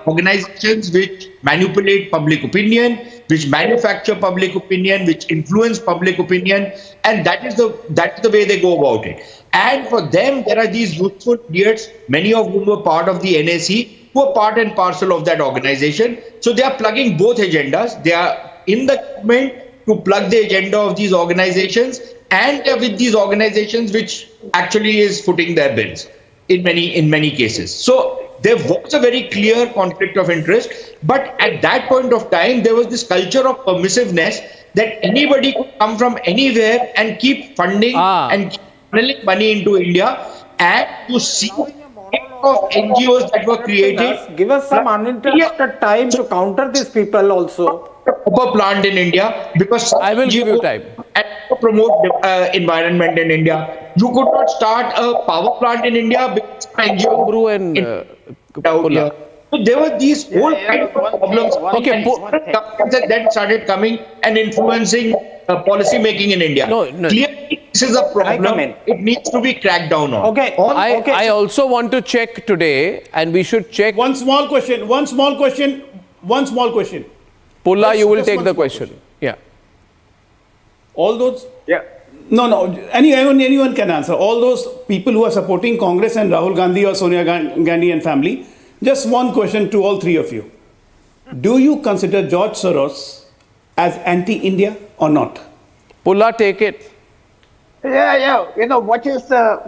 Speaker 13: organizations which manipulate public opinion, which manufacture public opinion, which influence public opinion, and that's the way they go about it. And for them, there are these youthful idiots, many of whom were part of the NSE, who are part and parcel of that organization. So they are plugging both agendas. They are in the government to plug the agenda of these organizations, and with these organizations which actually is footing their bills in many cases. So there was a very clear conflict of interest. But at that point of time, there was this culture of permissiveness that anybody could come from anywhere and keep funding and keep funneling money into India. And you see of NGOs that were created.
Speaker 10: Give us some uninterrupted time to counter these people also.
Speaker 13: A plant in India because
Speaker 1: I will give you time.
Speaker 13: And promote environment in India. You could not start a power plant in India because NGO
Speaker 1: and
Speaker 13: so there were these whole kind of problems.
Speaker 1: Okay,
Speaker 13: that then started coming and influencing policy making in India.
Speaker 1: No.
Speaker 13: Clearly, this is a problem. It needs to be cracked down on.
Speaker 1: I also want to check today, and we should check.
Speaker 9: One small question.
Speaker 1: Pulla, you will take the question. Yeah.
Speaker 9: All those. Yeah. No. Anyone can answer. All those people who are supporting Congress and Rahul Gandhi or Sonia Gandhi and family. Just one question to all three of you. Do you consider George Soros as anti-India or not?
Speaker 1: Pulla, take it.
Speaker 14: Yeah. You know, what is the,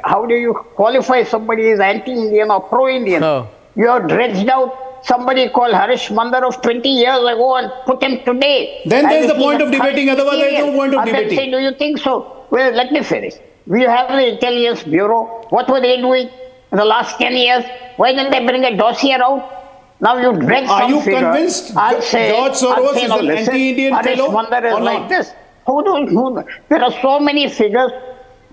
Speaker 14: how do you qualify somebody as anti-Indian or pro-Indian?
Speaker 1: No.
Speaker 14: You have dredged out somebody called Harish Mandar of 20 years ago and put him today.
Speaker 9: Then there's the point of debating, otherwise there's no point of debating.
Speaker 14: Say, do you think so? Well, let me finish. We have the Intelligence Bureau. What were they doing in the last 10 years? Why didn't they bring a dossier out? Now you dredge some figure.
Speaker 9: Are you convinced George Soros is an anti-Indian fellow
Speaker 14: Harish Mandar is
Speaker 9: or
Speaker 14: like
Speaker 9: not?
Speaker 14: this. There are so many figures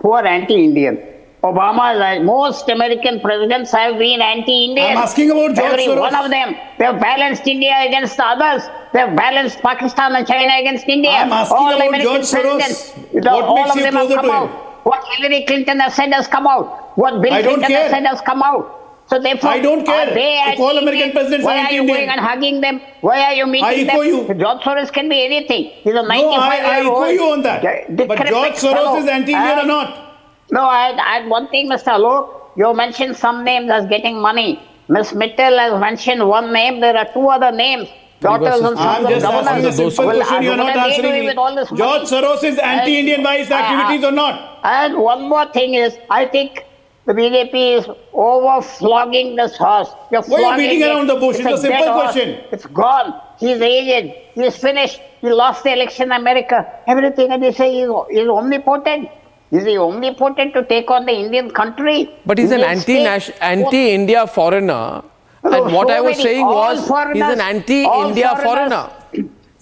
Speaker 14: who are anti-Indian. Obama, like most American presidents, have been anti-Indian.
Speaker 9: I'm asking about George
Speaker 14: Every
Speaker 9: Soros.
Speaker 14: one of them. They have balanced India against the others. They have balanced Pakistan and China against India.
Speaker 9: I'm asking
Speaker 14: all
Speaker 9: about
Speaker 14: American
Speaker 9: George Soros.
Speaker 14: presidents,
Speaker 9: What
Speaker 14: all
Speaker 9: makes
Speaker 14: of
Speaker 9: you
Speaker 14: them have
Speaker 9: closer
Speaker 14: come
Speaker 9: to
Speaker 14: out.
Speaker 9: him?
Speaker 14: What Hillary Clinton has said has come out. What Bill
Speaker 9: I don't
Speaker 14: Clinton
Speaker 9: care.
Speaker 14: has said has come out. So therefore,
Speaker 9: I don't care.
Speaker 14: are they
Speaker 9: If all American presidents
Speaker 14: Why
Speaker 9: are
Speaker 14: are you
Speaker 9: anti-Indian?
Speaker 14: going and hugging them? Why are you meeting
Speaker 9: I
Speaker 14: them?
Speaker 9: echo you.
Speaker 14: George Soros can be anything. He's a 95-year-old.
Speaker 9: No, I echo you on that. But George Soros is anti-Indian or not?
Speaker 14: No, I had one thing, Mr. Alok. You mentioned some names as getting money. Ms. Mittal has mentioned one name. There are two other names. Daughters and
Speaker 9: I'm
Speaker 14: sons
Speaker 9: just
Speaker 14: of
Speaker 9: asking a
Speaker 14: governors.
Speaker 9: simple question. You're not
Speaker 14: What are they
Speaker 9: answering
Speaker 14: doing
Speaker 9: me.
Speaker 14: with all this money?
Speaker 9: George Soros is anti-Indian by his activities or not?
Speaker 14: And one more thing is, I think the BJP is over-flogging this horse. You're
Speaker 9: Why are you
Speaker 14: flogging
Speaker 9: beating
Speaker 14: it.
Speaker 9: around the bush? It's a
Speaker 14: dead
Speaker 9: simple
Speaker 14: horse.
Speaker 9: question.
Speaker 14: It's gone. He's aged. He's finished. He lost the election in America. Everything that they say is omnipotent. Is he omnipotent to take on the Indian country?
Speaker 1: But he's an
Speaker 14: Indian
Speaker 1: anti-India foreigner. And what I was saying was, he's an anti-India foreigner.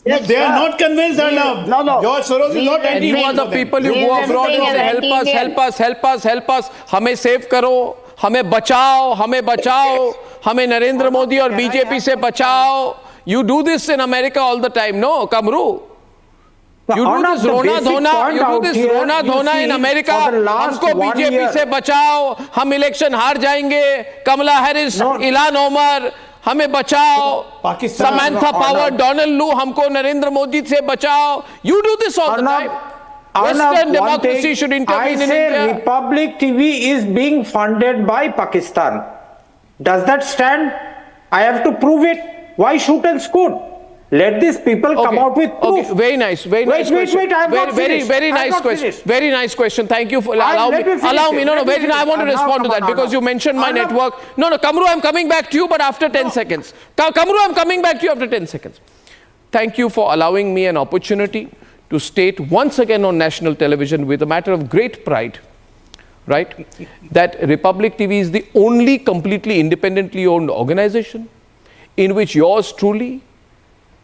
Speaker 14: Yes,
Speaker 9: They are not convinced, Arnab.
Speaker 14: No.
Speaker 9: George Soros is not
Speaker 1: And you are the people you go abroad and say, help us, हमें save करो, हमें बचाओ, हमें नरेंद्र मोदी और BJP से बचाओ. You do this in America all the time, no, Kamru? You do this Rona Dhona in America. हमको BJP से बचाओ, हम इलेक्शन हार जाएंगे. कमला हैरिस, इलान ओमर, हमें बचाओ. Samantha Power, Donald Lu, हमको नरेंद्र मोदी से बचाओ. You do this all the time. Western democracy should intervene in India.
Speaker 10: Republic TV is being funded by Pakistan. Does that stand? I have to prove it. Why shoot and scoot? Let these people come out with proof.
Speaker 1: Okay, very nice question.
Speaker 10: I have not finished.
Speaker 1: Very nice question. Very nice question. Thank you for allow me. No, I want to respond to that because you mentioned my network. No, Kamru, I'm coming back to you, but after 10 seconds. Kamru, I'm coming back to you after 10 seconds. Thank you for allowing me an opportunity to state once again on national television with a matter of great pride, right, that Republic TV is the only completely independently owned organization in which yours truly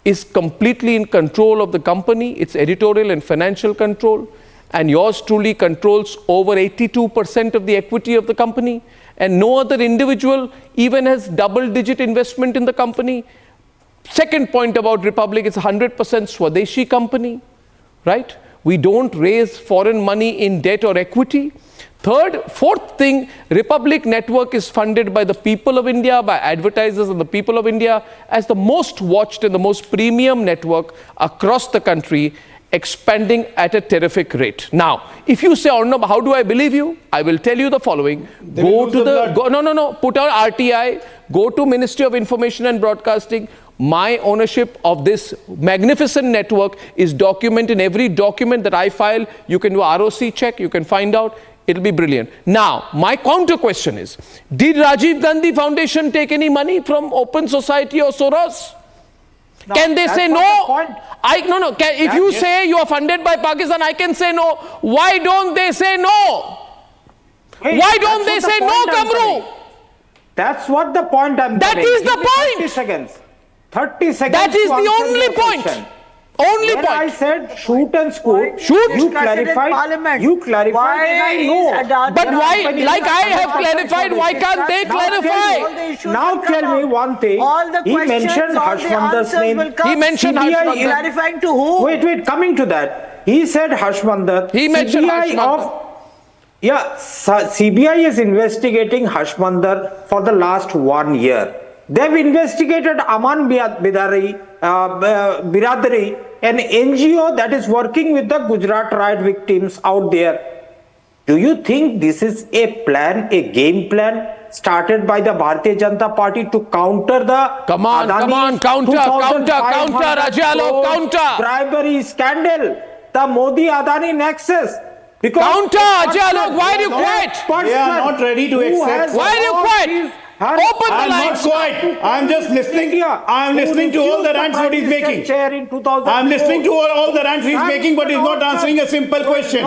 Speaker 1: is completely in control of the company, its editorial and financial control, and yours truly controls over 82% of the equity of the company, and no other individual even has double-digit investment in the company. Second point about Republic, it's 100% Swadeshi company, right? We don't raise foreign money in debt or equity. Fourth thing, Republic Network is funded by the people of India, by advertisers and the people of India as the most watched and the most premium network across the country, expanding at a terrific rate. Now, if you say, Arnab, how do I believe you? I will tell you the following. Put out RTI, go to Ministry of Information and Broadcasting. My ownership of this magnificent network is documented in every document that I file. You can do ROC check, you can find out. It'll be brilliant. Now, my counter question is, did Rajiv Gandhi Foundation take any money from Open Society or Soros?
Speaker 10: No,
Speaker 1: can they say no? If you
Speaker 10: yes.
Speaker 1: say you are funded by Pakistan, I can say no. Why don't they say no?
Speaker 10: Hey,
Speaker 1: why don't they say no, Kamru?
Speaker 10: That's what the point I'm
Speaker 1: That
Speaker 10: telling.
Speaker 1: is the
Speaker 10: Give me
Speaker 1: point.
Speaker 10: 30 seconds. 30 seconds.
Speaker 1: That is
Speaker 10: to
Speaker 1: the
Speaker 10: answer
Speaker 1: only
Speaker 10: your
Speaker 1: point.
Speaker 10: question.
Speaker 1: Only
Speaker 10: When
Speaker 1: point.
Speaker 10: I said shoot and scoot,
Speaker 1: Shoot.
Speaker 10: you clarified. You clarified, and I know.
Speaker 1: But why, like I have clarified, why can't they clarify?
Speaker 10: Now tell me one thing.
Speaker 12: All the
Speaker 10: He
Speaker 12: questions,
Speaker 10: mentioned
Speaker 12: all the
Speaker 10: Harshmandar's
Speaker 12: answers
Speaker 10: name.
Speaker 12: will come.
Speaker 1: He mentioned
Speaker 10: CBI
Speaker 1: Harshmandar.
Speaker 12: Clarifying to who?
Speaker 10: Wait, coming to that. He said Harshmandar.
Speaker 1: He mentioned
Speaker 10: CBI
Speaker 1: Harshmandar.
Speaker 10: CBI is investigating Harshmandar for the last 1 year. They've investigated Aman Biradari, an NGO that is working with the Gujarat riot victims out there. Do you think this is a plan, a game plan started by the Bharatiya Janata Party to counter the
Speaker 1: Come on, counter, Ajay Alok, counter.
Speaker 10: bribery scandal, the Modi-Adani nexus? Because
Speaker 1: Counter, Ajay Alok, why do you quit?
Speaker 9: They are not ready to accept.
Speaker 1: Why do you quit? Open the
Speaker 9: I'm not
Speaker 1: lines.
Speaker 9: quite. I'm just listening. I'm listening to all the rants what he's making. I'm listening to all the rants he's making, but he's not answering a simple question.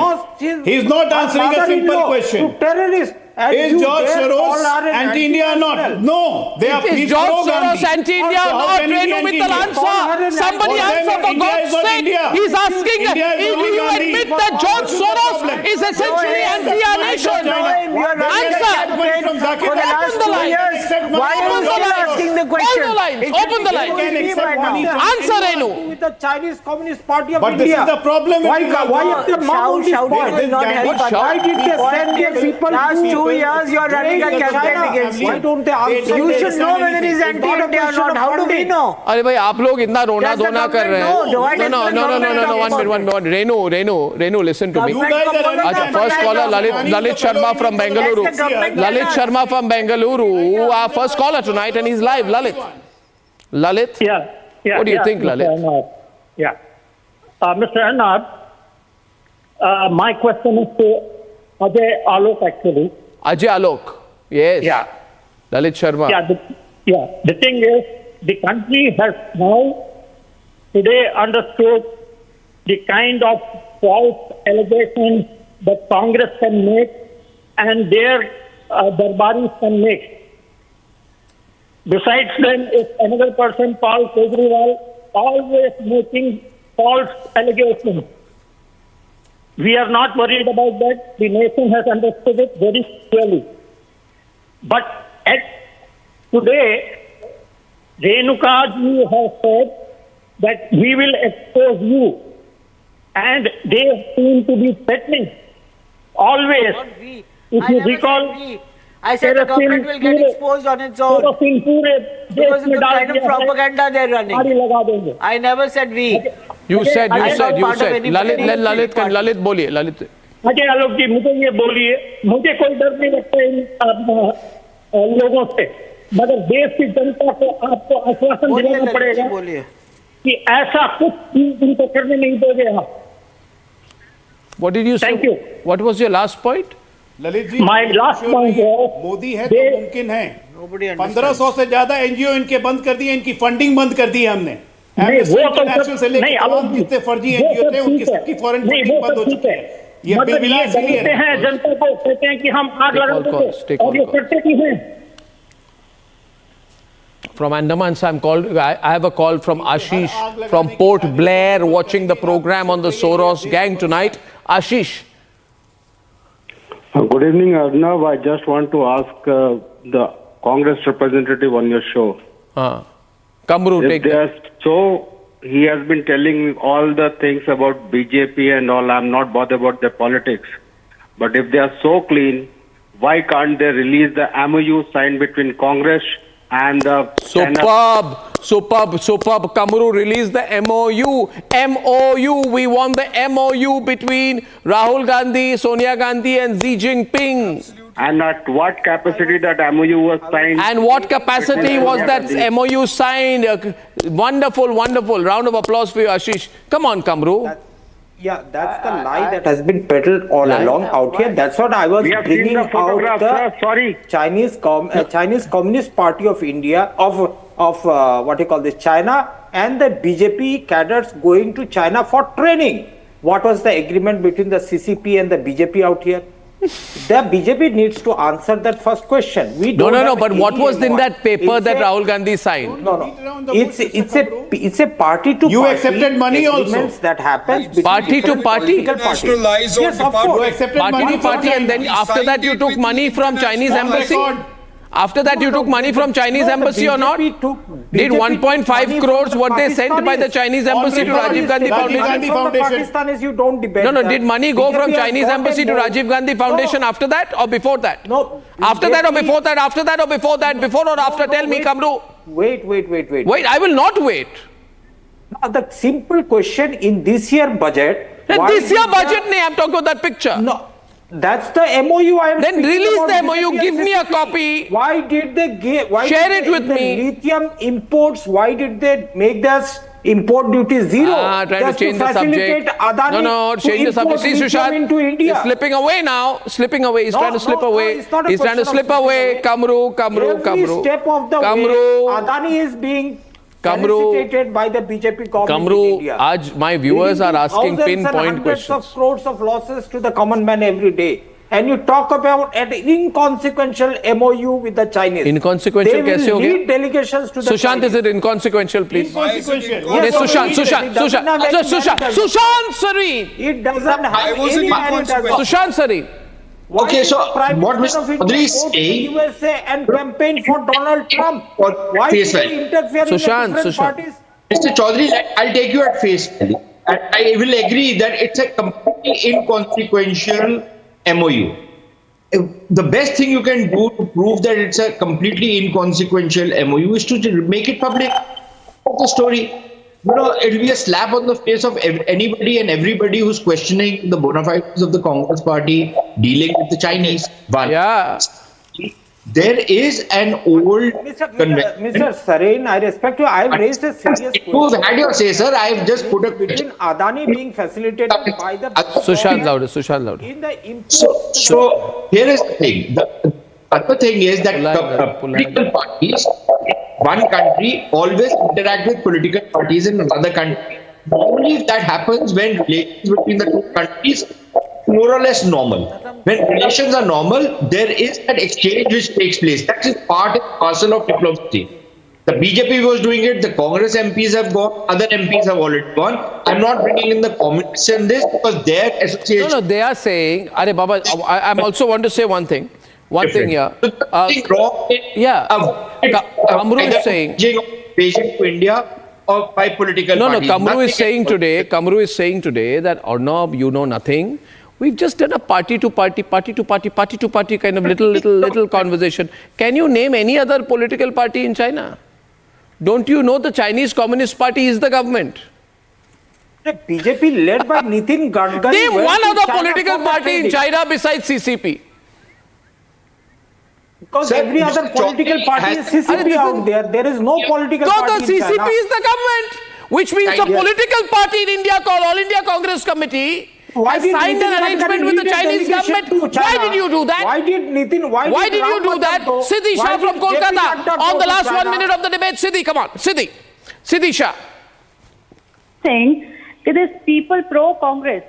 Speaker 9: He's not answering a simple question.
Speaker 10: Terrorist.
Speaker 9: Is George Soros anti-India or not? No, they are.
Speaker 1: Is George Soros anti-India or not? Reenu Mittal, answer. Somebody answer for God's sake. He's asking. You admit that George Soros is essentially anti-our nation. Answer. Open the line.
Speaker 12: Why are you still asking the question?
Speaker 1: Open the lines. Answer, Reenu.
Speaker 10: With the Chinese Communist Party of
Speaker 9: But
Speaker 10: India.
Speaker 9: this is the problem.
Speaker 10: Why is the Maoist
Speaker 12: Shouting will not help us.
Speaker 10: Why did they send their people
Speaker 12: Last
Speaker 10: to
Speaker 12: 2 years, you are running a campaign against
Speaker 10: Why
Speaker 12: him.
Speaker 10: don't they answer?
Speaker 12: You should know whether he's anti-India or not. How do we know?
Speaker 1: अरे भाई आप लोग इतना रोना
Speaker 12: Does the
Speaker 1: धोना कर रहे
Speaker 12: government know? Why
Speaker 1: हैं
Speaker 12: does the government
Speaker 1: one minute Renu listen to me
Speaker 12: Government
Speaker 1: अच्छा first caller Lalit Sharma from Bengaluru
Speaker 12: Yes, the government
Speaker 1: Lalit
Speaker 12: can
Speaker 1: Sharma from Bengaluru our first caller tonight and he's live Lalit what do you think Lalit
Speaker 15: Mr. Arnab, my question is to Ajay Alok actually.
Speaker 1: Ajay Alok yes Lalit Sharma
Speaker 15: The thing is, the country has now today understood the kind of false allegations that Congress can make and their darbaris can make. Besides them, is another person called Kejriwal, always making false allegations. We are not worried about that. The nation has understood it very clearly. But today, Renuka ji has said that we will expose you. And they seem to be threatening. Always. If you recall,
Speaker 12: I said the government will get exposed on its own. Because of the kind of propaganda they're running. I never said we.
Speaker 1: You said. Lalit बोलिए Lalit.
Speaker 15: Ajay Alok जी मुझे ये बोलिए मुझे कोई डर नहीं लगता इन लोगों से मगर देश की जनता को आपको आश्वासन दिलाना पड़ेगा कि ऐसा कुछ इनको करने नहीं दोगे आप.
Speaker 1: What did you say?
Speaker 15: Thank you.
Speaker 1: What was your last point?
Speaker 9: Lalit ji
Speaker 15: My last point was
Speaker 9: Modi है तो मुमकिन है 1500 से ज्यादा एनजीओ इनके बंद कर दिए इनकी फंडिंग बंद कर दी हमने इंटरनेशनल से लेकर जितने फर्जी एनजीओ थे उनकी सबकी फॉरेन फंडिंग बंद हो चुकी है ये बिल बिला इसलिए
Speaker 15: हैं जनता को कहते हैं कि हम आग लगा देंगे और ये करते भी हैं.
Speaker 1: From Andaman, so I have a call from Ashish from Port Blair watching the program on the Soros gang tonight. Ashish.
Speaker 16: Good evening, Arnab. I just want to ask the Congress representative on your show.
Speaker 1: Kamru, take
Speaker 16: that. So, he has been telling all the things about BJP and all. I'm not bothered about their politics. But if they are so clean, why can't they release the MOU signed between Congress and the Superb.
Speaker 1: Kamru released the MOU. We want the MOU between Rahul Gandhi, Sonia Gandhi and Xi Jinping.
Speaker 16: And at what capacity that MOU was signed?
Speaker 1: And what capacity was that MOU signed? Wonderful. Round of applause for you, Ashish. Come on, Kamru.
Speaker 10: Yeah, that's the lie that has been peddled all along out here. That's what I was
Speaker 15: We have seen
Speaker 10: bringing
Speaker 15: the
Speaker 10: out
Speaker 15: photograph,
Speaker 10: the
Speaker 15: sir. Sorry.
Speaker 10: Chinese Communist Party of India of what you call this China and the BJP cadres going to China for training. What was the agreement between the CCP and the BJP out here? The BJP needs to answer that first question. We don't
Speaker 1: No,
Speaker 10: have
Speaker 1: but what
Speaker 10: any
Speaker 1: was in
Speaker 10: MOI.
Speaker 1: that paper
Speaker 10: It's
Speaker 1: that
Speaker 10: a-
Speaker 1: Rahul Gandhi signed?
Speaker 10: No. It's a party to
Speaker 9: You
Speaker 10: party
Speaker 9: accepted money also.
Speaker 10: agreements that happens between
Speaker 1: Party to
Speaker 10: different
Speaker 1: party?
Speaker 10: political parties.
Speaker 11: National lies on
Speaker 10: Yes, of
Speaker 11: department.
Speaker 10: course.
Speaker 9: You accepted
Speaker 1: Party
Speaker 9: money
Speaker 1: to party, and then
Speaker 11: He
Speaker 1: after that
Speaker 11: signed
Speaker 1: you
Speaker 11: it
Speaker 1: took
Speaker 11: with
Speaker 1: money
Speaker 11: the
Speaker 1: from Chinese
Speaker 11: international
Speaker 1: embassy?
Speaker 11: record.
Speaker 1: After that you took money from Chinese
Speaker 10: No, the
Speaker 1: embassy or not?
Speaker 10: BJP took-
Speaker 1: Did
Speaker 10: BJP took
Speaker 1: 1.5
Speaker 10: money
Speaker 1: crores
Speaker 10: from
Speaker 1: were
Speaker 10: the
Speaker 1: they sent by the
Speaker 10: Pakistanis?
Speaker 1: Chinese embassy to
Speaker 9: record,
Speaker 1: Rajiv Gandhi
Speaker 9: Rajiv
Speaker 1: Foundation?
Speaker 9: Gandhi
Speaker 10: From the
Speaker 9: Foundation.
Speaker 10: Pakistanis, you don't debate
Speaker 1: No,
Speaker 10: that.
Speaker 1: did money go from
Speaker 10: BJP has
Speaker 1: Chinese
Speaker 10: got
Speaker 1: embassy
Speaker 10: a
Speaker 1: to
Speaker 10: more-
Speaker 1: Rajiv Gandhi Foundation after that or before that?
Speaker 10: No.
Speaker 1: After that or
Speaker 10: BJP
Speaker 1: before that? After that or before that? Before or after? Tell me,
Speaker 10: wait.
Speaker 1: Kamru.
Speaker 10: Wait.
Speaker 1: Wait, I will not wait.
Speaker 10: Now, the simple question in this year budget.
Speaker 1: Then
Speaker 10: why
Speaker 1: this year
Speaker 10: did the-
Speaker 1: budget, nahi, I'm talking about that picture.
Speaker 10: No. That's the MOU I am
Speaker 1: Then
Speaker 10: speaking
Speaker 1: release
Speaker 10: about
Speaker 1: the MOU,
Speaker 10: BJP
Speaker 1: give me a
Speaker 10: and
Speaker 1: copy.
Speaker 10: Why did they give? Why
Speaker 1: Share
Speaker 10: did
Speaker 1: it with
Speaker 10: the
Speaker 1: me.
Speaker 10: Lithium imports. Why did they make this import duty zero?
Speaker 1: Trying to
Speaker 10: Just
Speaker 1: change the
Speaker 10: facilitate
Speaker 1: subject.
Speaker 10: Adani
Speaker 1: No,
Speaker 10: to
Speaker 1: change the
Speaker 10: import
Speaker 1: subject. See,
Speaker 10: lithium
Speaker 1: Sushant,
Speaker 10: into India.
Speaker 1: he's slipping away now. Slipping away. He's
Speaker 10: No,
Speaker 1: trying to slip
Speaker 10: no,
Speaker 1: away.
Speaker 10: it's not a
Speaker 1: He's trying to
Speaker 10: question of
Speaker 1: slip away.
Speaker 10: slipping
Speaker 1: Kamru.
Speaker 10: Every step of the
Speaker 1: Kamru.
Speaker 10: way, Adani is being felicitated by the BJP government in
Speaker 1: Kamru,
Speaker 10: India.
Speaker 1: आज my viewers are asking
Speaker 10: Thousands and
Speaker 1: pinpoint
Speaker 10: hundreds
Speaker 1: questions.
Speaker 10: of crores of losses to the common man every day. And you talk about an inconsequential MOU with the Chinese.
Speaker 1: Inconsequential
Speaker 10: They will
Speaker 1: कैसे हो गया?
Speaker 10: lead delegations to the
Speaker 1: Sushant,
Speaker 10: Chinese.
Speaker 1: is it inconsequential, please?
Speaker 9: Inconsequential.
Speaker 1: Yes, Sushant. Sushant Sareen.
Speaker 10: It doesn't have
Speaker 11: I wasn't
Speaker 10: any merit as well.
Speaker 1: Sushant Sareen.
Speaker 10: Why
Speaker 13: Okay,
Speaker 10: did
Speaker 13: so
Speaker 10: the Prime
Speaker 13: what
Speaker 10: Minister
Speaker 13: Mr.
Speaker 10: of India
Speaker 13: Chaudhary is
Speaker 10: go to
Speaker 13: saying-
Speaker 10: USA and campaign for Donald Trump? Why
Speaker 13: Face
Speaker 10: did
Speaker 13: value.
Speaker 10: he interfere
Speaker 1: Sushant,
Speaker 10: in the different
Speaker 1: Sushant.
Speaker 10: parties?
Speaker 13: Mr. Chaudhary, I'll take you at face value. And I will agree that it's a completely inconsequential MOU. The best thing you can do to prove that it's a completely inconsequential MOU is to make it public. The story. It'll be a slap on the face of anybody and everybody who's questioning the bona fides of the Congress party, dealing with the Chinese. One.
Speaker 1: Yeah.
Speaker 13: There is an old convention.
Speaker 10: Mr. Sareen, I respect you. I've raised a serious
Speaker 13: You've had your say, sir. I've just put a
Speaker 10: between Adani being facilitated by the
Speaker 1: Sushant louder.
Speaker 10: in the import.
Speaker 13: So here is the thing. The other thing is that political parties, one country always interact with political parties in another country. Only if that happens when relations between the two countries more or less normal. When relations are normal, there is that exchange which takes place. That is part and parcel of diplomacy. The BJP was doing it, the Congress MPs have gone, other MPs have already gone. I'm not bringing in the communists in this because their association...
Speaker 1: No, they are saying, Are Baba, I'm also want to say one thing. One thing here. Kamru is saying...
Speaker 13: to India or by political parties.
Speaker 1: Kamru is saying today that, Arnab, you know nothing. We've just done a party to party kind of little conversation. Can you name any other political party in China? Don't you know the Chinese Communist Party is the government?
Speaker 10: The BJP led by Nitin Gadkari.
Speaker 1: Name
Speaker 10: went
Speaker 1: one
Speaker 10: to
Speaker 1: other
Speaker 10: China
Speaker 1: political
Speaker 10: for
Speaker 1: party in
Speaker 10: training.
Speaker 1: China besides CCP.
Speaker 10: Because every other political party is CCP out there. There is no political
Speaker 1: So
Speaker 10: party
Speaker 1: the
Speaker 10: in
Speaker 1: CCP
Speaker 10: China.
Speaker 1: is the government, which means a political party in India called All India Congress Committee has signed an arrangement with the Chinese government. Why did you do that?
Speaker 10: Why did Nitin?
Speaker 1: Why did you do that? Siddhi Shah from Kolkata on the last 1 minute of the debate. Siddhi, come on. Siddhi Shah.
Speaker 17: Saying that these people pro-Congress,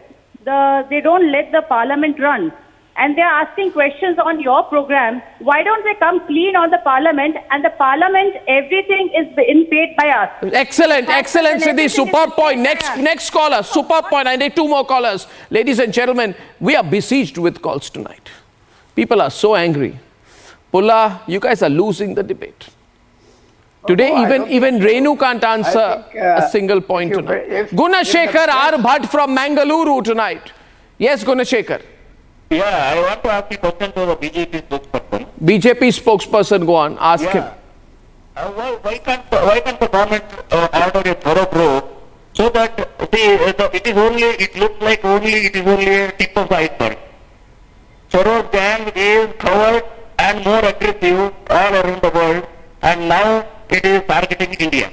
Speaker 17: they don't let the parliament run. And they are asking questions on your program. Why don't they come clean on the parliament? And the parliament, everything is being paid by us.
Speaker 1: Excellent, Siddhi. Superb point. Next caller. Superb point. I need 2 more callers. Ladies and gentlemen, we are besieged with calls tonight. People are so angry. Pulla, you guys are losing the debate. Today, even Reenu can't answer a single point tonight. Gunashekhar R. Bhatt from Mangaluru tonight. Yes, Gunashekhar.
Speaker 15: Yeah, I want to ask a question to the BJP spokesperson.
Speaker 1: BJP spokesperson, go on, ask him.
Speaker 15: Why can't the government order a thorough probe so that it looks like it is only a tip of the iceberg. Soros gang is covered and more aggressive all around the world, and now it is targeting India.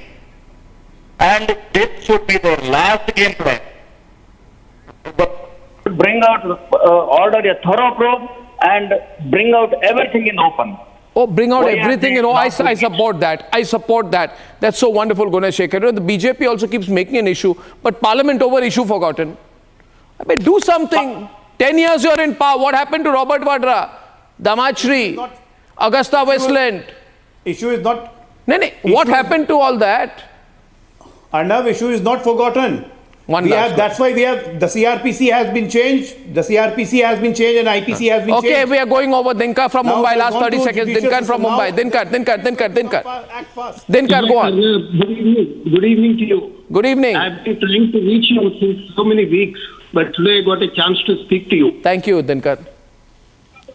Speaker 15: And this should be their last game plan. bring out, order a thorough probe and bring out everything in open.
Speaker 1: Oh, bring out
Speaker 15: Why
Speaker 1: everything,
Speaker 15: are they
Speaker 1: I
Speaker 15: not
Speaker 1: support that. I support that. That's so wonderful, Gunashekhar. The BJP also keeps making an issue, but parliament over issue forgotten. I mean, do something. 10 years you're in power. What happened to Robert Vadra, Damachri, Augusta Westland?
Speaker 9: Issue is not...
Speaker 1: What happened to all that?
Speaker 9: Arnab, issue is not forgotten. That's why we have, the CRPC has been changed. The CRPC has been changed and IPC has been changed.
Speaker 1: Okay, we are going over. Dinkar from
Speaker 9: Now
Speaker 1: Mumbai,
Speaker 9: we
Speaker 1: last
Speaker 9: want
Speaker 1: 30
Speaker 9: to
Speaker 1: seconds.
Speaker 9: judicial
Speaker 1: Dinkar from
Speaker 9: system.
Speaker 1: Mumbai. Dinkar.
Speaker 9: Act fast.
Speaker 1: Dinkar, go on.
Speaker 18: Good evening. Good evening to you.
Speaker 1: Good evening.
Speaker 18: I've been trying to reach you since so many weeks, but today I got a chance to speak to you.
Speaker 1: Thank you, Dinkar.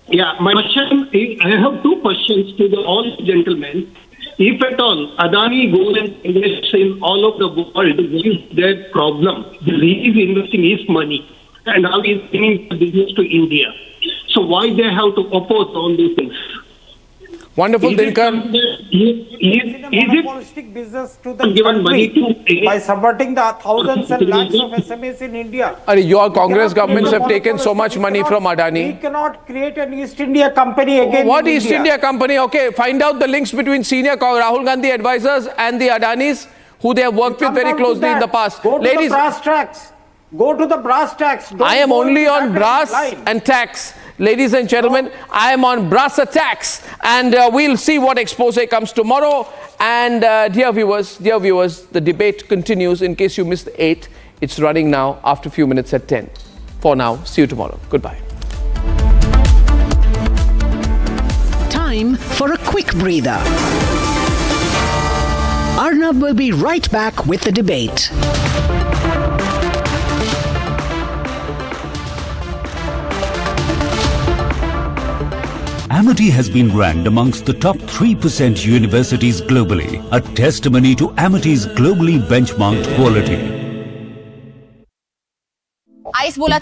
Speaker 18: Yeah, my question is, I have two questions to all gentlemen. If at all Adani goes and invests in all of the world, what is their problem? He is investing his money and now he's bringing the business to India. So why they have to oppose all these things?
Speaker 1: Wonderful, Dinkar.
Speaker 10: Is monopolistic business to the country by subverting the thousands and lakhs of SMEs in India?
Speaker 1: Your Congress governments have taken so much money from Adani.
Speaker 10: We cannot create an East India company again.
Speaker 1: What East India company? Okay, find out the links between senior Rahul Gandhi advisors and the Adanis, who they have worked with very closely in the past.
Speaker 10: Go to the brass tacks. Go to the brass tacks.
Speaker 1: I am only on brass and tax. Ladies and gentlemen, I am on brass attacks, and we'll see what expose comes tomorrow. And dear viewers, the debate continues. In case you missed 8, it's running now after a few minutes at 10. For now, see you tomorrow. Goodbye.
Speaker 19: Time for a quick breather. Arnab will be right back with the debate.
Speaker 20: Amity has been ranked amongst the top 3% universities globally, a testimony to Amity's globally benchmarked quality.
Speaker 21: Ice बोला